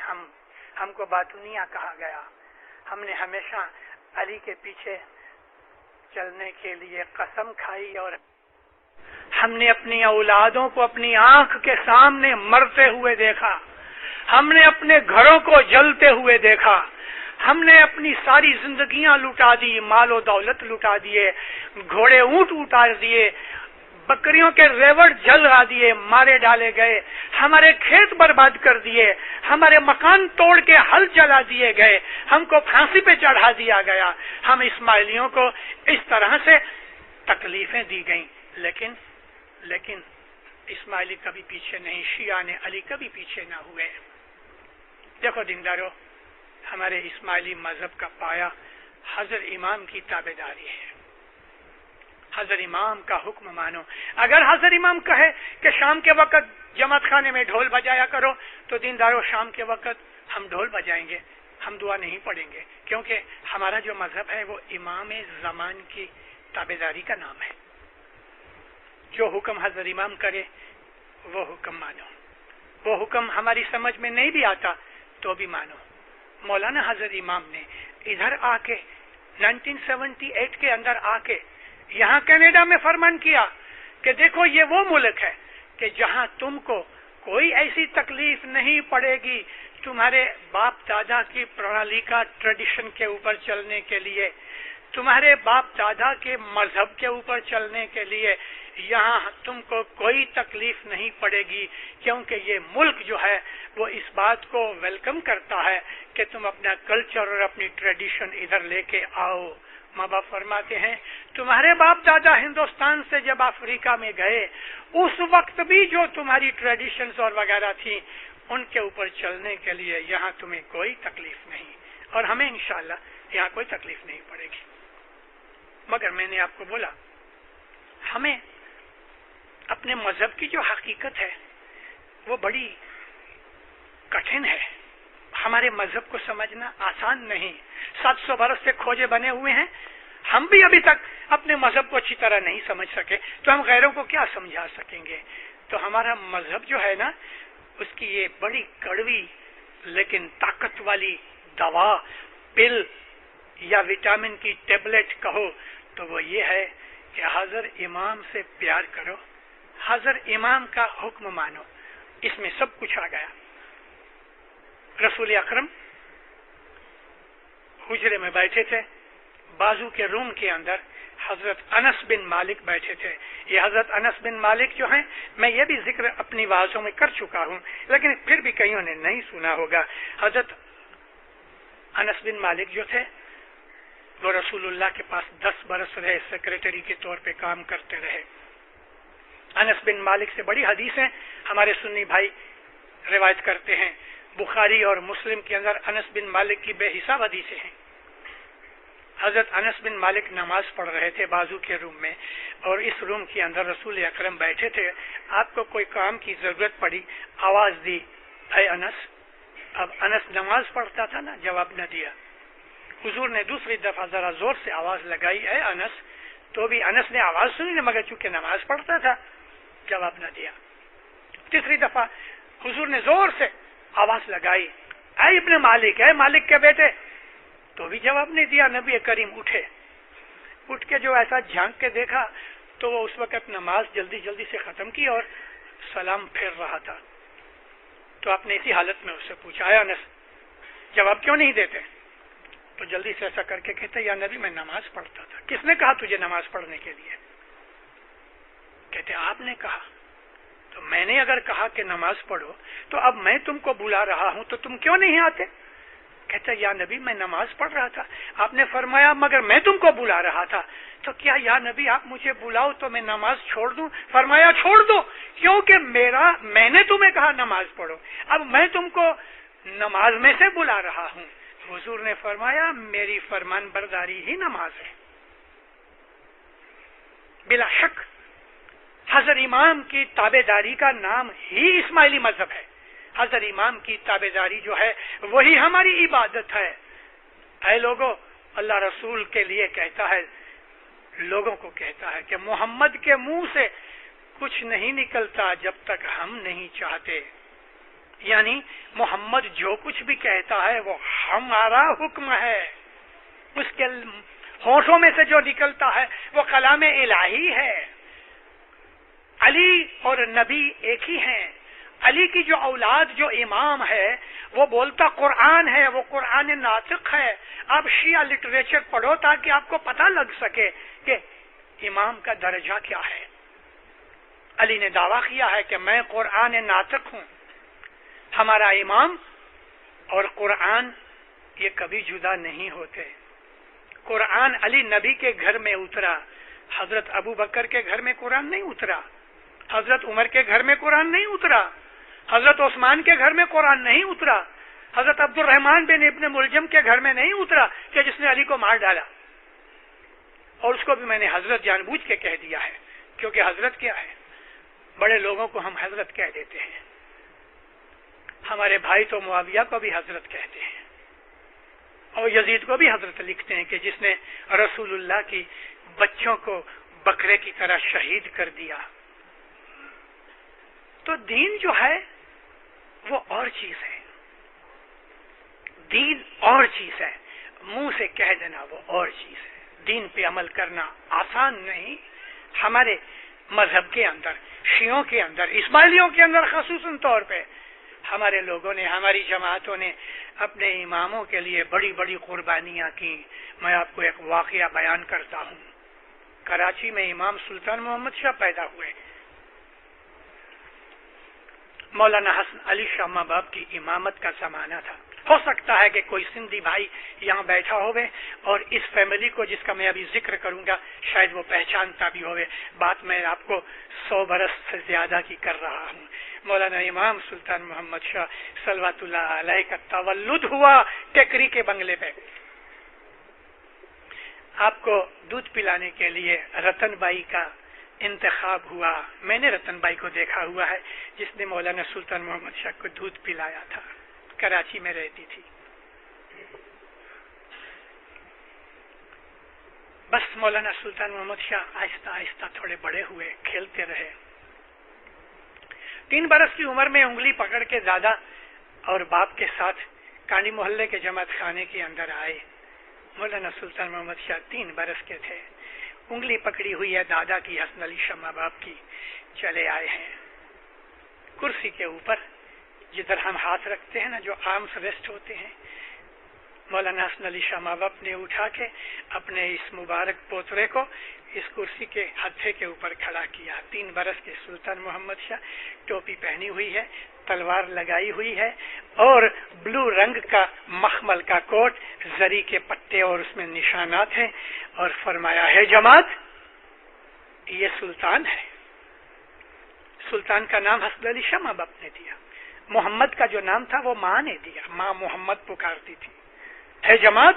ہم کو باتونیاں کہا گیا. ہم نے ہمیشہ علی کے پیچھے چلنے کے لیے قسم کھائی اور ہم نے اپنی اولادوں کو اپنی آنکھ کے سامنے مرتے ہوئے دیکھا. ہم نے اپنے گھروں کو جلتے ہوئے دیکھا. ہم نے اپنی ساری زندگیاں لٹا دی, مال و دولت لٹا دیے, گھوڑے اونٹ اتار دیے, بکریوں کے ریوڑ جلا دیے, مارے ڈالے گئے, ہمارے کھیت برباد کر دیے, ہمارے مکان توڑ کے ہل چلا دیے گئے, ہم کو پھانسی پہ چڑھا دیا گیا. ہم اسماعیلیوں کو اس طرح سے تکلیفیں دی گئیں. لیکن اسماعیلی کبھی پیچھے نہیں, شیعہ نے علی کبھی پیچھے نہ ہوئے. دیکھو دیندارو, ہمارے اسماعیلی مذہب کا پایا حضرت امام کی تابعداری ہے. حضرت امام کا حکم مانو. اگر حضرت امام کہے کہ شام کے وقت جماعت خانے میں ڈھول بجایا کرو تو دیندارو شام کے وقت ہم ڈھول بجائیں گے, ہم دعا نہیں پڑھیں گے, کیونکہ ہمارا جو مذہب ہے وہ امام زمان کی تابعداری کا نام ہے. جو حکم حضرت امام کرے وہ حکم مانو. وہ حکم ہماری سمجھ میں نہیں بھی آتا تو بھی مانو. مولانا حضرت امام نے ادھر آ کے 1978 کے اندر آ کے یہاں کینیڈا میں فرمان کیا کہ دیکھو یہ وہ ملک ہے کہ جہاں تم کو کوئی ایسی تکلیف نہیں پڑے گی تمہارے باپ دادا کی پرنالی کا ٹریڈیشن کے اوپر چلنے کے لیے, تمہارے باپ دادا کے مذہب کے اوپر چلنے کے لیے. یہاں تم کو کوئی تکلیف نہیں پڑے گی, کیونکہ یہ ملک جو ہے وہ اس بات کو ویلکم کرتا ہے کہ تم اپنا کلچر اور اپنی ٹریڈیشن ادھر لے کے آؤ. ماں باپ فرماتے ہیں تمہارے باپ دادا ہندوستان سے جب افریقہ میں گئے اس وقت بھی جو تمہاری ٹریڈیشنز اور وغیرہ تھی ان کے اوپر چلنے کے لیے یہاں تمہیں کوئی تکلیف نہیں, اور ہمیں انشاءاللہ یہاں کوئی تکلیف نہیں پڑے گی. مگر میں نے آپ کو بولا ہمیں اپنے مذہب کی جو حقیقت ہے وہ بڑی کٹھن ہے. ہمارے مذہب کو سمجھنا آسان نہیں. 700 برس سے کھوجے بنے ہوئے ہیں, ہم بھی ابھی تک اپنے مذہب کو اچھی طرح نہیں سمجھ سکے تو ہم غیروں کو کیا سمجھا سکیں گے. تو ہمارا مذہب جو ہے نا اس کی یہ بڑی کڑوی لیکن طاقت والی دوا, پل یا وٹامن کی ٹیبلٹ کہو تو وہ یہ ہے کہ حضرت امام سے پیار کرو, حضرت امام کا حکم مانو. اس میں سب کچھ آ گیا. رسول اکرم حجرے میں بیٹھے تھے, بازو کے روم کے اندر حضرت انس بن مالک بیٹھے تھے. یہ حضرت انس بن مالک جو ہیں میں یہ بھی ذکر اپنی وعظوں میں کر چکا ہوں لیکن پھر بھی کئیوں نے نہیں سنا ہوگا. حضرت انس بن مالک جو تھے وہ رسول اللہ کے پاس 10 برس رہے, سیکریٹری کے طور پہ کام کرتے رہے. انس بن مالک سے بڑی حدیثیں ہمارے سنی بھائی روایت کرتے ہیں. بخاری اور مسلم کے اندر انس بن مالک کی بے حساب حدیثیں ہیں. حضرت انس بن مالک نماز پڑھ رہے تھے بازو کے روم میں, اور اس روم کے اندر رسول اکرم بیٹھے تھے. آپ کو کوئی کام کی ضرورت پڑی, آواز دی اے انس. اب انس نماز پڑھتا تھا نا, جواب نہ دیا. حضور نے دوسری دفعہ ذرا زور سے آواز لگائی اے انس, تو بھی انس نے آواز سنی مگر چونکہ نماز پڑھتا تھا جواب نہ دیا. تیسری دفعہ حضور نے زور سے آواز لگائی اے ابن مالک, اے مالک کے بیٹے, تو بھی جواب نہیں دیا. نبی کریم اٹھے, اٹھ کے جو ایسا جھانک کے دیکھا تو وہ اس وقت نماز جلدی جلدی سے ختم کی اور سلام پھیر رہا تھا. تو آپ نے اسی حالت میں اس سے پوچھا اے انس جواب کیوں نہیں دیتے؟ تو جلدی سے ایسا کر کے کہتے یا نبی میں نماز پڑھتا تھا. کس نے کہا تجھے نماز پڑھنے کے لیے؟ کہتے آپ نے کہا. تو میں نے اگر کہا کہ نماز پڑھو تو اب میں تم کو بلا رہا ہوں تو تم کیوں نہیں آتے؟ کہتا یا نبی میں نماز پڑھ رہا تھا، آپ نے فرمایا مگر میں تم کو بلا رہا تھا، تو کیا یا نبی آپ مجھے بلاؤ تو میں نماز چھوڑ دوں؟ فرمایا چھوڑ دو، کیونکہ میں نے تمہیں کہا نماز پڑھو، اب میں تم کو نماز میں سے بلا رہا ہوں۔ حضور نے فرمایا میری فرمان برداری ہی نماز ہے۔ بلا شک حضرت امام کی تابع داری کا نام ہی اسماعیلی مذہب ہے۔ حضرت امام کی تابع داری جو ہے وہی ہماری عبادت ہے۔ اے لوگوں، اللہ رسول کے لیے کہتا ہے، لوگوں کو کہتا ہے کہ محمد کے منہ سے کچھ نہیں نکلتا جب تک ہم نہیں چاہتے، یعنی محمد جو کچھ بھی کہتا ہے وہ ہمارا حکم ہے، اس کے ہونٹوں میں سے جو نکلتا ہے وہ کلام الہی ہے۔ علی اور نبی ایک ہی ہیں۔ علی کی جو اولاد جو امام ہے وہ بولتا قرآن ہے، وہ قرآن ناطق ہے۔ آپ شیعہ لٹریچر پڑھو تاکہ آپ کو پتہ لگ سکے کہ امام کا درجہ کیا ہے۔ علی نے دعویٰ کیا ہے کہ میں قرآن ناطق ہوں۔ ہمارا امام اور قرآن یہ کبھی جدا نہیں ہوتے۔ قرآن علی نبی کے گھر میں اترا، حضرت ابو بکر کے گھر میں قرآن نہیں اترا، حضرت عمر کے گھر میں قرآن نہیں اترا، حضرت عثمان کے گھر میں قرآن نہیں اترا، حضرت عبد الرحمن بن ابن ملجم کے گھر میں نہیں اترا کہ جس نے علی کو مار ڈالا، اور اس کو بھی میں نے حضرت جان بوجھ کے کہہ دیا ہے، کیونکہ حضرت کیا ہے؟ بڑے لوگوں کو ہم حضرت کہہ دیتے ہیں۔ ہمارے بھائی تو معاویہ کو بھی حضرت کہتے ہیں، اور یزید کو بھی حضرت لکھتے ہیں کہ جس نے رسول اللہ کی بچوں کو بکرے کی طرح شہید کر دیا۔ تو دین جو ہے وہ اور چیز ہے، دین اور چیز ہے، منہ سے کہہ دینا وہ اور چیز ہے۔ دین پہ عمل کرنا آسان نہیں۔ ہمارے مذہب کے اندر، شیعوں کے اندر، اسماعیلیوں کے اندر خصوصاً طور پہ ہمارے لوگوں نے، ہماری جماعتوں نے اپنے اماموں کے لیے بڑی بڑی قربانیاں کی۔ میں آپ کو ایک واقعہ بیان کرتا ہوں۔ کراچی میں امام سلطان محمد شاہ پیدا ہوئے۔ مولانا حسن علی شاہ ماباب کی امامت کا زمانہ تھا۔ ہو سکتا ہے کہ کوئی سندھی بھائی یہاں بیٹھا ہوئے اور اس فیملی کو جس کا میں ابھی ذکر کروں گا شاید وہ پہچانتا بھی ہوئے۔ بات میں آپ کو 100 برس سے زیادہ کی کر رہا ہوں۔ مولانا امام سلطان محمد شاہ صلوات اللہ علیہ کا تولد ہوا ٹیکری کے بنگلے پہ۔ آپ کو دودھ پلانے کے لیے رتن بائی کا انتخاب ہوا۔ میں نے رتن بائی کو دیکھا ہوا ہے جس نے مولانا سلطان محمد شاہ کو دودھ پلایا تھا۔ کراچی میں رہتی تھی۔ بس مولانا سلطان محمد شاہ آہستہ آہستہ تھوڑے بڑے ہوئے، کھیلتے رہے۔ 3 برس کی عمر میں انگلی پکڑ کے دادا اور باپ کے ساتھ کانڈی محلے کے جماعت خانے کے اندر آئے۔ مولانا سلطان محمد شاہ 3 برس کے تھے۔ انگلی پکڑی ہوئی ہے دادا کی، حسن علی شاہ ماباب کی۔ چلے آئے ہیں کرسی کے اوپر جدھر ہم ہاتھ رکھتے ہیں نا، جو آرمز ریسٹ ہوتے ہیں۔ مولانا حسن علی شاہ ماباب نے اٹھا کے اپنے اس مبارک پوترے کو اس کرسی کے ہتھے کے اوپر کھڑا کیا۔ 3 برس کے سلطان محمد شاہ، ٹوپی پہنی ہوئی ہے، تلوار لگائی ہوئی ہے، اور بلو رنگ کا مخمل کا کوٹ، زری کے پٹے اور اس میں نشانات ہیں، اور فرمایا ہے جماعت یہ سلطان ہے۔ سلطان کا نام حسن علی شاہ ماباب نے دیا۔ محمد کا جو نام تھا وہ ماں نے دیا، ماں محمد پکارتی تھی۔ ہے جماعت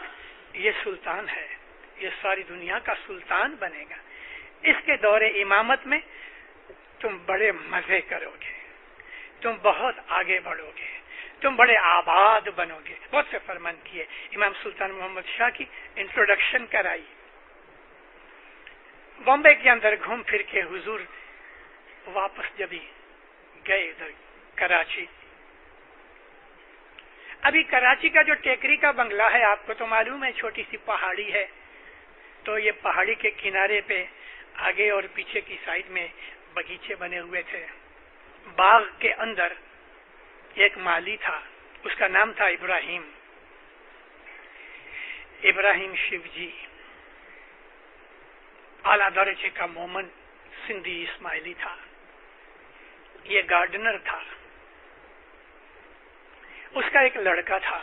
یہ سلطان ہے، یہ ساری دنیا کا سلطان بنے گا۔ اس کے دور امامت میں تم بڑے مزے کرو گے، تم بہت آگے بڑھو گے، تم بڑے آباد بنو گے۔ بہت سے فرمان کیے۔ امام سلطان محمد شاہ کی انٹروڈکشن کرائی۔ بامبے کے اندر گھوم پھر کے حضور واپس جب گئے ادھر کراچی۔ ابھی کراچی کا جو ٹیکری کا بنگلہ ہے آپ کو تو معلوم ہے، چھوٹی سی پہاڑی ہے، تو یہ پہاڑی کے کنارے پہ آگے اور پیچھے کی سائڈ میں باغیچے بنے ہوئے تھے۔ باغ کے اندر ایک مالی تھا، اس کا نام تھا ابراہیم شیو جی، اعلیٰ درجے کا مومن سندھی اسماعیلی تھا۔ یہ گارڈنر تھا۔ اس کا ایک لڑکا تھا،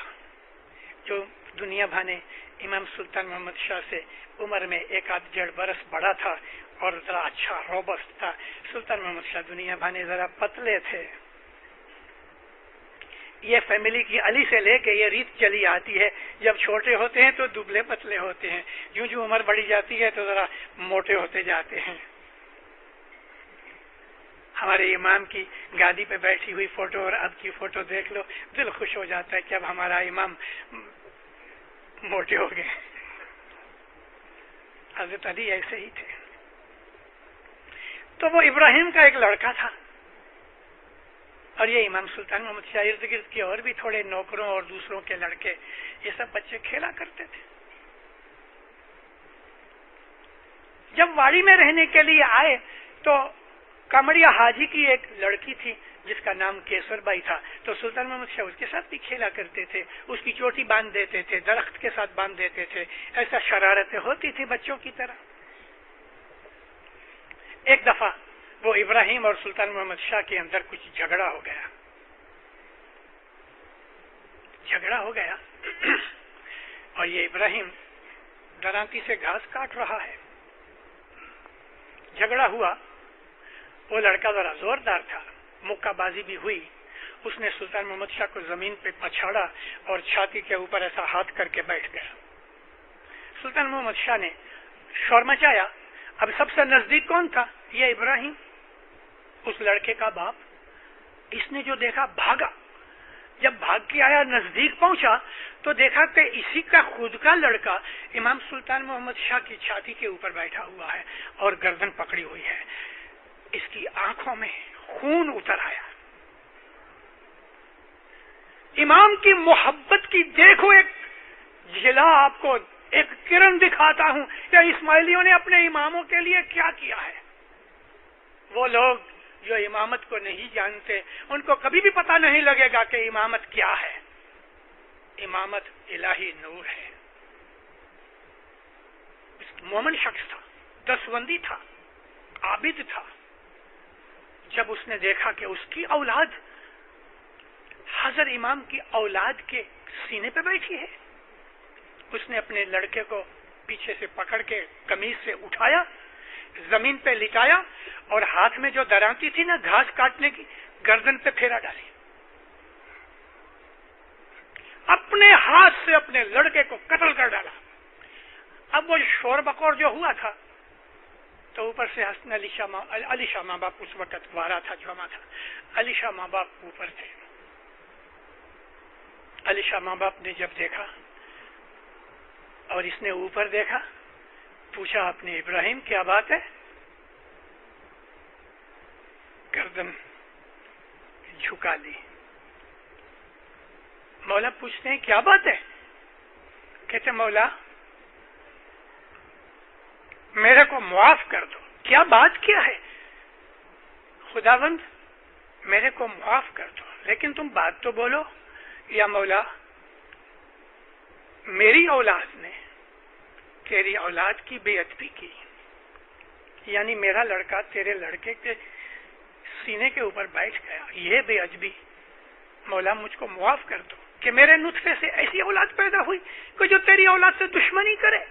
جو دنیا بھانے امام سلطان محمد شاہ سے عمر میں 1-1.5 برس بڑا تھا اور ذرا اچھا روبسٹ تھا. سلطان محمد شاہ دنیا بھانے ذرا پتلے تھے. یہ فیملی کی علی سے لے کے یہ ریت چلی آتی ہے، جب چھوٹے ہوتے ہیں تو دبلے پتلے ہوتے ہیں، جو جو عمر بڑھی جاتی ہے تو ذرا موٹے ہوتے جاتے ہیں. ہمارے امام کی گادی پہ بیٹھی ہوئی فوٹو اور اب کی فوٹو دیکھ لو، دل خوش ہو جاتا ہے کہ اب ہمارا امام موٹے ہو گئے. حضرت علی ایسے ہی تھے. تو وہ ابراہیم کا ایک لڑکا تھا، اور یہ امام سلطان محمد شاہ ارد گرد کے اور بھی تھوڑے نوکروں اور دوسروں کے لڑکے، یہ سب بچے کھیلا کرتے تھے. جب واڑی میں رہنے کے لیے آئے تو کمڑیا حاجی کی ایک لڑکی تھی جس کا نام کیسر بائی تھا، تو سلطان محمد شاہ اس کے ساتھ بھی کھیلا کرتے تھے. اس کی چوٹی باندھ دیتے تھے، درخت کے ساتھ باندھ دیتے تھے. ایسا شرارتیں ہوتی تھی بچوں کی طرح. ایک دفعہ وہ ابراہیم اور سلطان محمد شاہ کے اندر کچھ جھگڑا ہو گیا. اور یہ ابراہیم درانتی سے گھاس کاٹ رہا ہے. جھگڑا ہوا. وہ لڑکا ذرا زوردار تھا، مکہ بازی بھی ہوئی. اس نے سلطان محمد شاہ کو زمین پہ پچھاڑا اور چھاتی کے اوپر ایسا ہاتھ کر کے بیٹھ گیا. سلطان محمد شاہ نے شور مچایا. اب سب سے نزدیک کون تھا؟ یہ ابراہیم، اس لڑکے کا باپ. اس نے جو دیکھا بھاگا. جب بھاگ کے آیا، نزدیک پہنچا تو دیکھا کہ اسی کا خود کا لڑکا امام سلطان محمد شاہ کی چھاتی کے اوپر بیٹھا ہوا ہے اور گردن پکڑی ہوئی ہے. اس کی آنکھوں میں خون اتر آیا. امام کی محبت کی دیکھو ایک جلا، آپ کو ایک کرن دکھاتا ہوں کہ اسماعیلیوں نے اپنے اماموں کے لیے کیا کیا ہے. وہ لوگ جو امامت کو نہیں جانتے ان کو کبھی بھی پتہ نہیں لگے گا کہ امامت کیا ہے. امامت الہی نور ہے. مومن شخص تھا، دسوندی تھا، عابد تھا. جب اس نے دیکھا کہ اس کی اولاد حضرت امام کی اولاد کے سینے پہ بیٹھی ہے، اس نے اپنے لڑکے کو پیچھے سے پکڑ کے قمیض سے اٹھایا، زمین پہ لٹایا اور ہاتھ میں جو درانتی تھی نا گھاس کاٹنے کی، گردن پہ پھیرا ڈالی. اپنے ہاتھ سے اپنے لڑکے کو قتل کر ڈالا. اب وہ شور بکور جو ہوا تھا تو اوپر سے حسن علی شاہ ماں باپ اس وقت وارا تھا، جمع تھا. علی شاہ ماں باپ اوپر تھے. علی شاہ ماں باپ نے جب دیکھا اور اس نے اوپر دیکھا، پوچھا اپنے ابراہیم کیا بات ہے؟ گردن جھکا لی. مولا پوچھتے ہیں کیا بات ہے؟ کہتے مولا میرے کو معاف کر دو. کیا بات کیا ہے؟ خداوند میرے کو معاف کر دو، لیکن تم بات تو بولو. یا مولا میری اولاد نے تیری اولاد کی بے ادبی کی، یعنی میرا لڑکا تیرے لڑکے کے سینے کے اوپر بیٹھ گیا، یہ بے ادبی. مولا مجھ کو معاف کر دو کہ میرے نطفے سے ایسی اولاد پیدا ہوئی کہ جو تیری اولاد سے دشمنی کرے.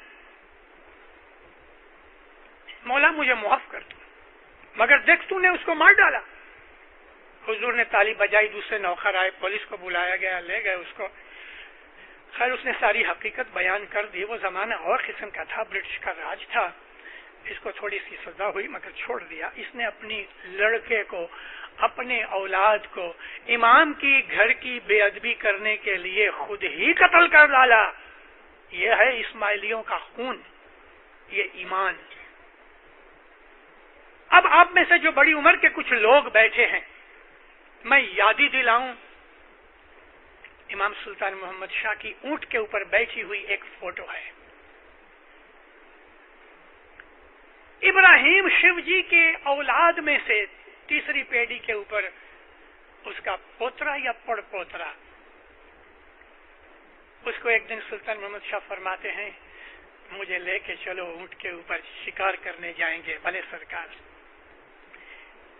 مولا مجھے معاف کر دو، مگر دیکھ تو نے اس کو مار ڈالا. حضور نے تالی بجائی، دوسرے نوکر آئے، پولیس کو بلایا گیا، لے گئے اس کو. خیر اس نے ساری حقیقت بیان کر دی. وہ زمانہ اور قسم کا تھا، برٹش کا راج تھا. اس کو تھوڑی سی سزا ہوئی مگر چھوڑ دیا. اس نے اپنی لڑکے کو، اپنے اولاد کو امام کی گھر کی بے ادبی کرنے کے لیے خود ہی قتل کر ڈالا. یہ ہے اسماعیلیوں کا خون، یہ ایمان. اب آپ میں سے جو بڑی عمر کے کچھ لوگ بیٹھے ہیں، میں یادی دلاؤں امام سلطان محمد شاہ کی اونٹ کے اوپر بیٹھی ہوئی ایک فوٹو ہے. ابراہیم شیو جی کے اولاد میں سے تیسری پیڑھی کے اوپر اس کا پوترا یا پڑ پوترا. اس کو ایک دن سلطان محمد شاہ فرماتے ہیں مجھے لے کے چلو، اونٹ کے اوپر شکار کرنے جائیں گے. بھلے سرکار.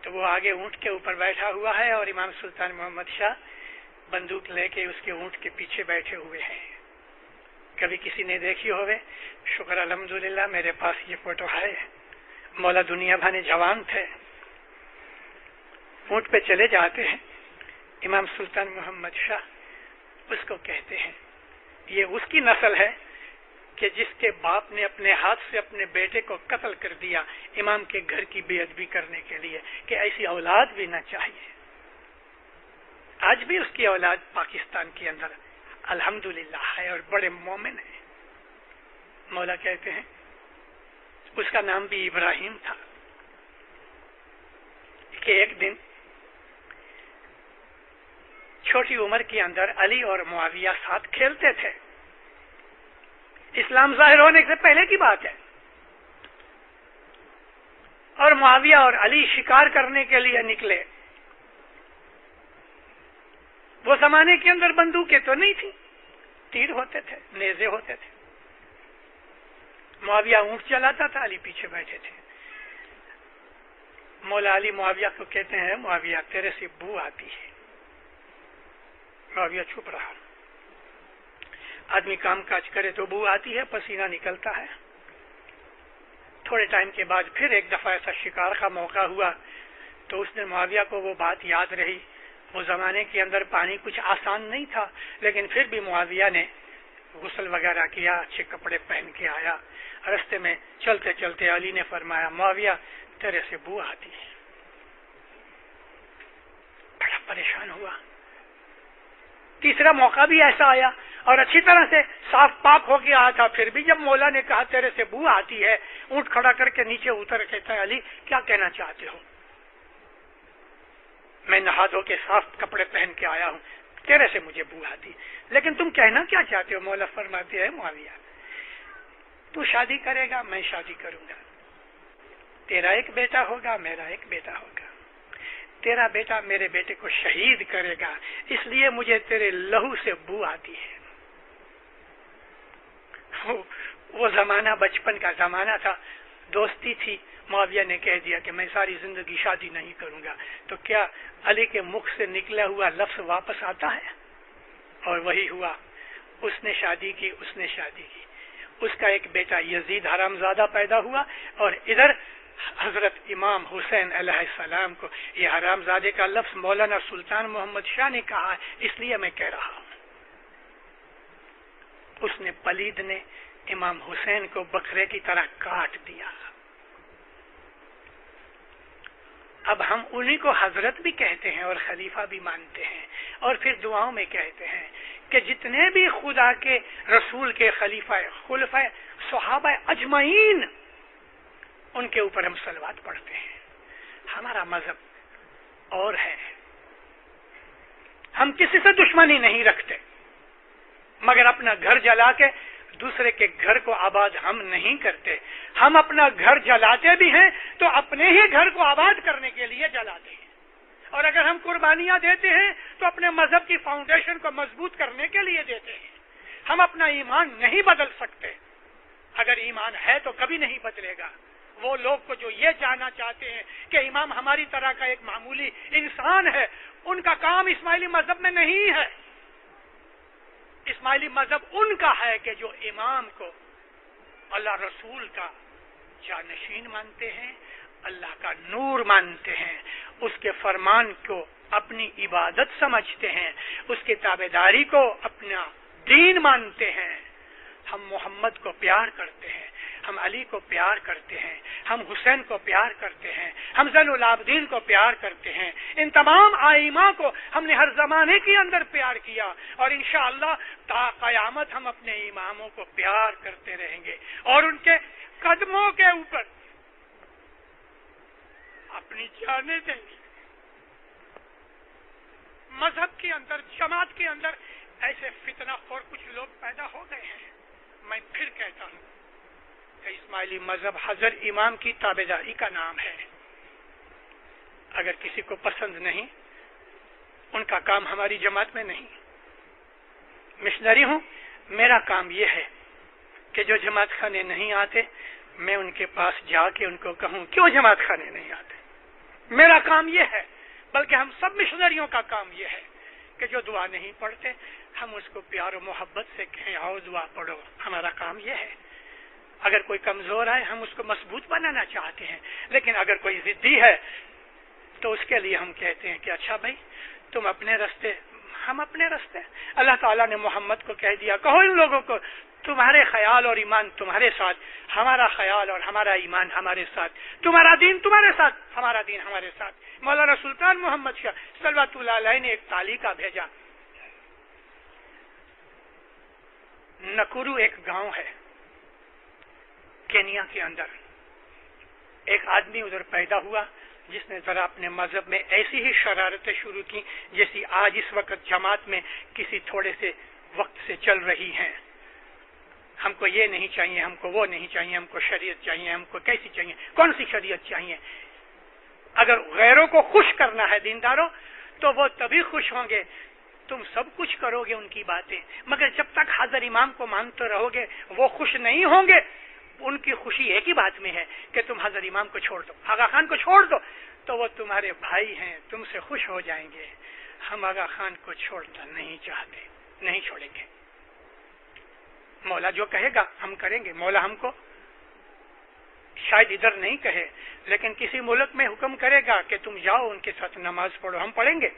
تو وہ آگے اونٹ کے اوپر بیٹھا ہوا ہے اور امام سلطان محمد شاہ بندوق لے کے اس کے اونٹ کے پیچھے بیٹھے ہوئے ہیں. کبھی کسی نے دیکھی ہوئے؟ شکر الحمدللہ میرے پاس یہ فوٹو ہے. مولا دنیا بھانے جوان تھے، اونٹ پہ چلے جاتے ہیں. امام سلطان محمد شاہ اس کو کہتے ہیں یہ اس کی نسل ہے کہ جس کے باپ نے اپنے ہاتھ سے اپنے بیٹے کو قتل کر دیا امام کے گھر کی بے ادبی کرنے کے لیے، کہ ایسی اولاد بھی نہ چاہیے. آج بھی اس کی اولاد پاکستان کے اندر الحمدللہ ہے اور بڑے مومن ہیں. مولا کہتے ہیں اس کا نام بھی ابراہیم تھا کہ ایک دن چھوٹی عمر کے اندر علی اور معاویہ ساتھ کھیلتے تھے. اسلام ظاہر ہونے سے پہلے کی بات ہے، اور معاویہ اور علی شکار کرنے کے لیے نکلے. وہ زمانے کے اندر بندوقیں تو نہیں تھی، تیر ہوتے تھے، نیزے ہوتے تھے. معاویہ اونٹ چلاتا تھا، علی پیچھے بیٹھے تھے. مولا علی معاویہ کو کہتے ہیں معاویہ تیرے سے بو آتی ہے. معاویہ چھپ رہا. آدمی کام کاج کرے تو بو آتی ہے، پسینہ نکلتا ہے. تھوڑے ٹائم کے بعد پھر ایک دفعہ ایسا شکار کا موقع ہوا تو اس نے معاویہ کو وہ بات یاد رہی. وہ زمانے کے اندر پانی کچھ آسان نہیں تھا، لیکن پھر بھی معاویہ نے غسل وغیرہ کیا، اچھے کپڑے پہن کے آیا. رستے میں چلتے چلتے علی نے فرمایا معاویہ تیرے سے بو آتی ہے. بڑا پریشان ہوا. تیسرا موقع بھی ایسا آیا اور اچھی طرح سے صاف پاک ہو کے آیا تھا، پھر بھی جب مولا نے کہا تیرے سے بو آتی ہے، اونٹ کھڑا کر کے نیچے اتر کہتا ہے علی کیا کہنا چاہتے ہو؟ میں نہا دھو کے صاف کپڑے پہن کے آیا ہوں، تیرے سے مجھے بو آتی، لیکن تم کہنا کیا چاہتے ہو؟ مولا فرماتے ہیں معاویہ تو شادی کرے گا، میں شادی کروں گا. تیرا ایک بیٹا ہوگا، میرا ایک بیٹا ہوگا. تیرا بیٹا میرے بیٹے کو شہید کرے گا، اس لیے مجھے تیرے لہو سے بو آتی ہے. وہ زمانہ بچپن کا زمانہ تھا، دوستی تھی. معاویہ نے کہہ دیا کہ میں ساری زندگی شادی نہیں کروں گا. تو کیا علی کے منہ سے نکلا ہوا لفظ واپس آتا ہے؟ اور وہی ہوا. اس نے شادی کی، اس نے شادی کی. اس کا ایک بیٹا یزید حرامزادہ پیدا ہوا، اور ادھر حضرت امام حسین علیہ السلام کو. یہ حرامزادے کا لفظ مولانا سلطان محمد شاہ نے کہا ہے، اس لیے میں کہہ رہا ہوں. اس نے پلید نے امام حسین کو بکرے کی طرح کاٹ دیا. اب ہم انہی کو حضرت بھی کہتے ہیں اور خلیفہ بھی مانتے ہیں، اور پھر دعاؤں میں کہتے ہیں کہ جتنے بھی خدا کے رسول کے خلیفہ خلفۂ صحابہ اجمعین ان کے اوپر ہم صلوات پڑھتے ہیں. ہمارا مذہب اور ہے. ہم کسی سے دشمنی نہیں رکھتے، مگر اپنا گھر جلا کے دوسرے کے گھر کو آباد ہم نہیں کرتے. ہم اپنا گھر جلاتے بھی ہیں تو اپنے ہی گھر کو آباد کرنے کے لیے جلاتے ہیں، اور اگر ہم قربانیاں دیتے ہیں تو اپنے مذہب کی فاؤنڈیشن کو مضبوط کرنے کے لیے دیتے ہیں. ہم اپنا ایمان نہیں بدل سکتے. اگر ایمان ہے تو کبھی نہیں بدلے گا. وہ لوگ کو جو یہ جاننا چاہتے ہیں کہ امام ہماری طرح کا ایک معمولی انسان ہے، ان کا کام اسماعیلی مذہب میں نہیں ہے. اسماعیلی مذہب ان کا ہے کہ جو امام کو اللہ رسول کا جانشین مانتے ہیں، اللہ کا نور مانتے ہیں، اس کے فرمان کو اپنی عبادت سمجھتے ہیں، اس کی تابعداری کو اپنا دین مانتے ہیں. ہم محمد کو پیار کرتے ہیں، ہم علی کو پیار کرتے ہیں، ہم حسین کو پیار کرتے ہیں، ہم زین العابدین کو پیار کرتے ہیں. ان تمام آئمہ کو ہم نے ہر زمانے کے اندر پیار کیا، اور انشاءاللہ تا قیامت ہم اپنے اماموں کو پیار کرتے رہیں گے، اور ان کے قدموں کے اوپر اپنی جانیں دیں گے. مذہب کے اندر، جماعت کے اندر ایسے فتنہ خور کچھ لوگ پیدا ہو گئے ہیں. میں پھر کہتا ہوں کہ اسماعیلی مذہب حضرت امام کی تابعداری کا نام ہے. اگر کسی کو پسند نہیں، ان کا کام ہماری جماعت میں نہیں. مشنری ہوں، میرا کام یہ ہے کہ جو جماعت خانے نہیں آتے میں ان کے پاس جا کے ان کو کہوں کیوں جماعت خانے نہیں آتے. میرا کام یہ ہے، بلکہ ہم سب مشنریوں کا کام یہ ہے کہ جو دعا نہیں پڑھتے ہم اس کو پیار و محبت سے کہیں آؤ دعا پڑھو. ہمارا کام یہ ہے. اگر کوئی کمزور ہے ہم اس کو مضبوط بنانا چاہتے ہیں، لیکن اگر کوئی ضدی ہے تو اس کے لیے ہم کہتے ہیں کہ اچھا بھائی تم اپنے راستے ہم اپنے راستے. اللہ تعالیٰ نے محمد کو کہہ دیا کہو ان لوگوں کو تمہارے خیال اور ایمان تمہارے ساتھ، ہمارا خیال اور ہمارا ایمان ہمارے ساتھ، تمہارا دین تمہارے ساتھ، ہمارا دین ہمارے ساتھ. مولانا سلطان محمد شاہ صلوات اللہ علیہ نے ایک تعلیقہ بھیجا. نکورو ایک گاؤں ہے کینیا کے اندر. ایک آدمی ادھر پیدا ہوا جس نے ذرا اپنے مذہب میں ایسی ہی شرارتیں شروع کی جیسی آج اس وقت جماعت میں کسی تھوڑے سے وقت سے چل رہی ہیں. ہم کو یہ نہیں چاہیے، ہم کو وہ نہیں چاہیے، ہم کو شریعت چاہیے، ہم کو کیسی چاہیے، کون سی شریعت چاہیے. اگر غیروں کو خوش کرنا ہے دینداروں تو وہ تبھی خوش ہوں گے تم سب کچھ کرو گے ان کی باتیں، مگر جب تک حضرت امام کو مانتے رہو گے وہ خوش نہیں ہوں گے. ان کی خوشی ایک ہی بات میں ہے کہ تم حضرت امام کو چھوڑ دو، آغا خان کو چھوڑ دو تو وہ تمہارے بھائی ہیں، تم سے خوش ہو جائیں گے. ہم آغا خان کو چھوڑنا نہیں چاہتے، نہیں چھوڑیں گے. مولا جو کہے گا ہم کریں گے. مولا ہم کو شاید ادھر نہیں کہے لیکن کسی ملک میں حکم کرے گا کہ تم جاؤ ان کے ساتھ نماز پڑھو، ہم پڑھیں گے.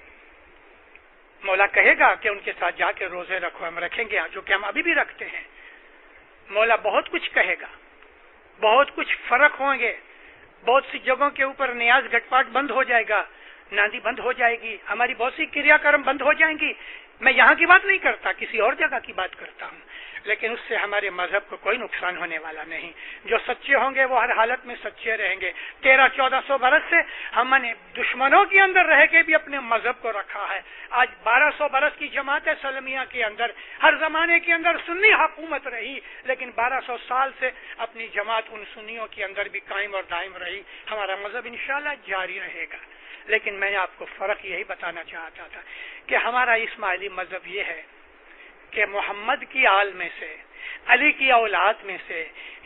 مولا کہے گا کہ ان کے ساتھ جا کے روزے رکھو، ہم رکھیں گے، جو کہ ہم ابھی بھی رکھتے ہیں. مولا بہت کچھ کہے گا، بہت کچھ فرق ہوں گے. بہت سی جگہوں کے اوپر نیاز گھٹ پاٹ بند ہو جائے گا، ناندی بند ہو جائے گی، ہماری بہت سی کریا کرم بند ہو جائیں گی. میں یہاں کی بات نہیں کرتا، کسی اور جگہ کی بات کرتا ہوں. لیکن اس سے ہمارے مذہب کو کوئی نقصان ہونے والا نہیں. جو سچے ہوں گے وہ ہر حالت میں سچے رہیں گے. 1300-1400 برس سے ہم نے دشمنوں کے اندر رہ کے بھی اپنے مذہب کو رکھا ہے. آج 1200 برس کی جماعت سلمیہ کے اندر ہر زمانے کے اندر سنی حکومت رہی، لیکن 1200 سال سے اپنی جماعت ان سنیوں کے اندر بھی قائم اور دائم رہی. ہمارا مذہب انشاءاللہ جاری رہے گا. لیکن میں آپ کو فرق یہی بتانا چاہتا تھا کہ ہمارا اسماعیلی مذہب یہ ہے کہ محمد کی آل میں سے، علی کی اولاد میں سے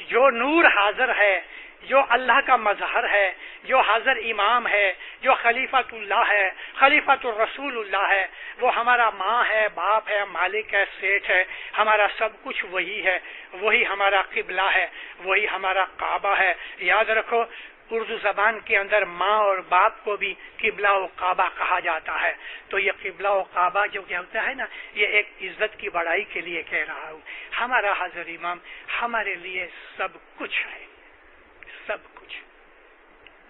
جو نور حاضر ہے، جو اللہ کا مظہر ہے، جو حاضر امام ہے، جو خلیفۃ اللہ ہے، خلیفۃ الرسول اللہ ہے، وہ ہمارا ماں ہے، باپ ہے، مالک ہے، سیٹھ ہے. ہمارا سب کچھ وہی ہے. وہی ہمارا قبلہ ہے، وہی ہمارا کعبہ ہے. یاد رکھو اردو زبان کے اندر ماں اور باپ کو بھی قبلہ و کعبہ کہا جاتا ہے. تو یہ قبلہ و کعبہ جو کیا ہوتا ہے نا، یہ ایک عزت کی بڑائی کے لیے کہہ رہا ہوں. ہمارا حضرت امام ہمارے لیے سب کچھ ہے، سب کچھ.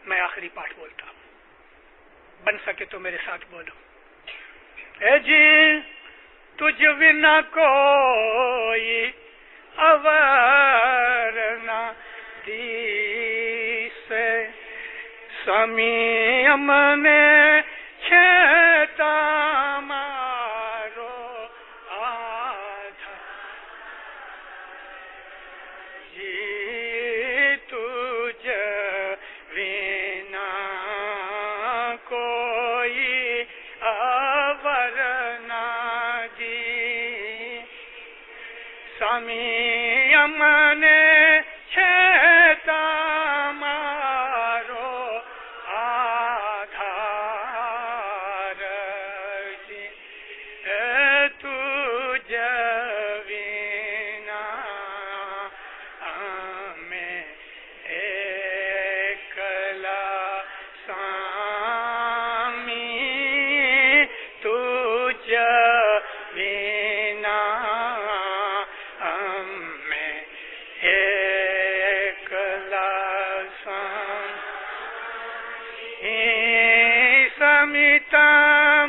میں آخری پارٹ بولتا ہوں، بن سکے تو میرے ساتھ بولو. اے جی تجھ بنا کوئی اور نہ سمیم نے چھتا مارو آدھا جی تجھ بنا کوئی اور نہ دی سمیم نے چھتا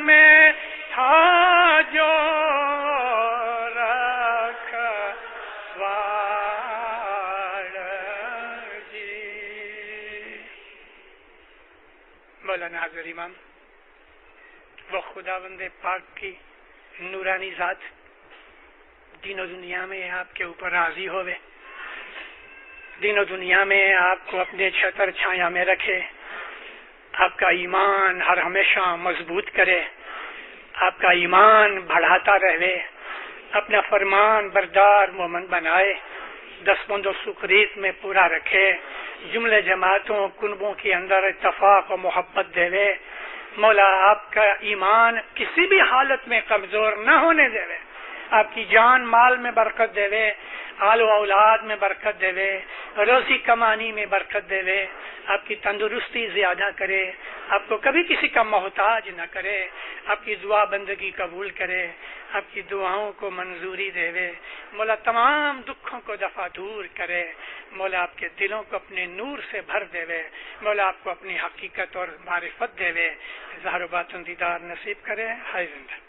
میں تھا جو رکھ وار جی. مولانا حضرت امام وہ خداوند پاک کی نورانی ذات دین و دنیا میں آپ کے اوپر راضی ہوئے، دین و دنیا میں آپ کو اپنے چھتر چھایا میں رکھے، آپ کا ایمان ہر ہمیشہ مضبوط کرے، آپ کا ایمان بڑھاتا رہے، اپنا فرمان بردار مومن بنائے، دستمند و سکریت میں پورا رکھے، جملے جماعتوں کنبوں کے اندر اتفاق و محبت دے. مولا آپ کا ایمان کسی بھی حالت میں کمزور نہ ہونے دے. آپ کی جان مال میں برکت دے، آل و اولاد میں برکت دے، روزی کمانی میں برکت دے، آپ کی تندرستی زیادہ کرے، آپ کو کبھی کسی کا محتاج نہ کرے، آپ کی دعا بندگی قبول کرے، آپ کی دعاؤں کو منظوری دے، مولا تمام دکھوں کو دفع دور کرے، مولا آپ کے دلوں کو اپنے نور سے بھر دے، مولا آپ کو اپنی حقیقت اور معرفت دے، ظاہر و باطن دیدار نصیب کرے۔ ہائے زندہ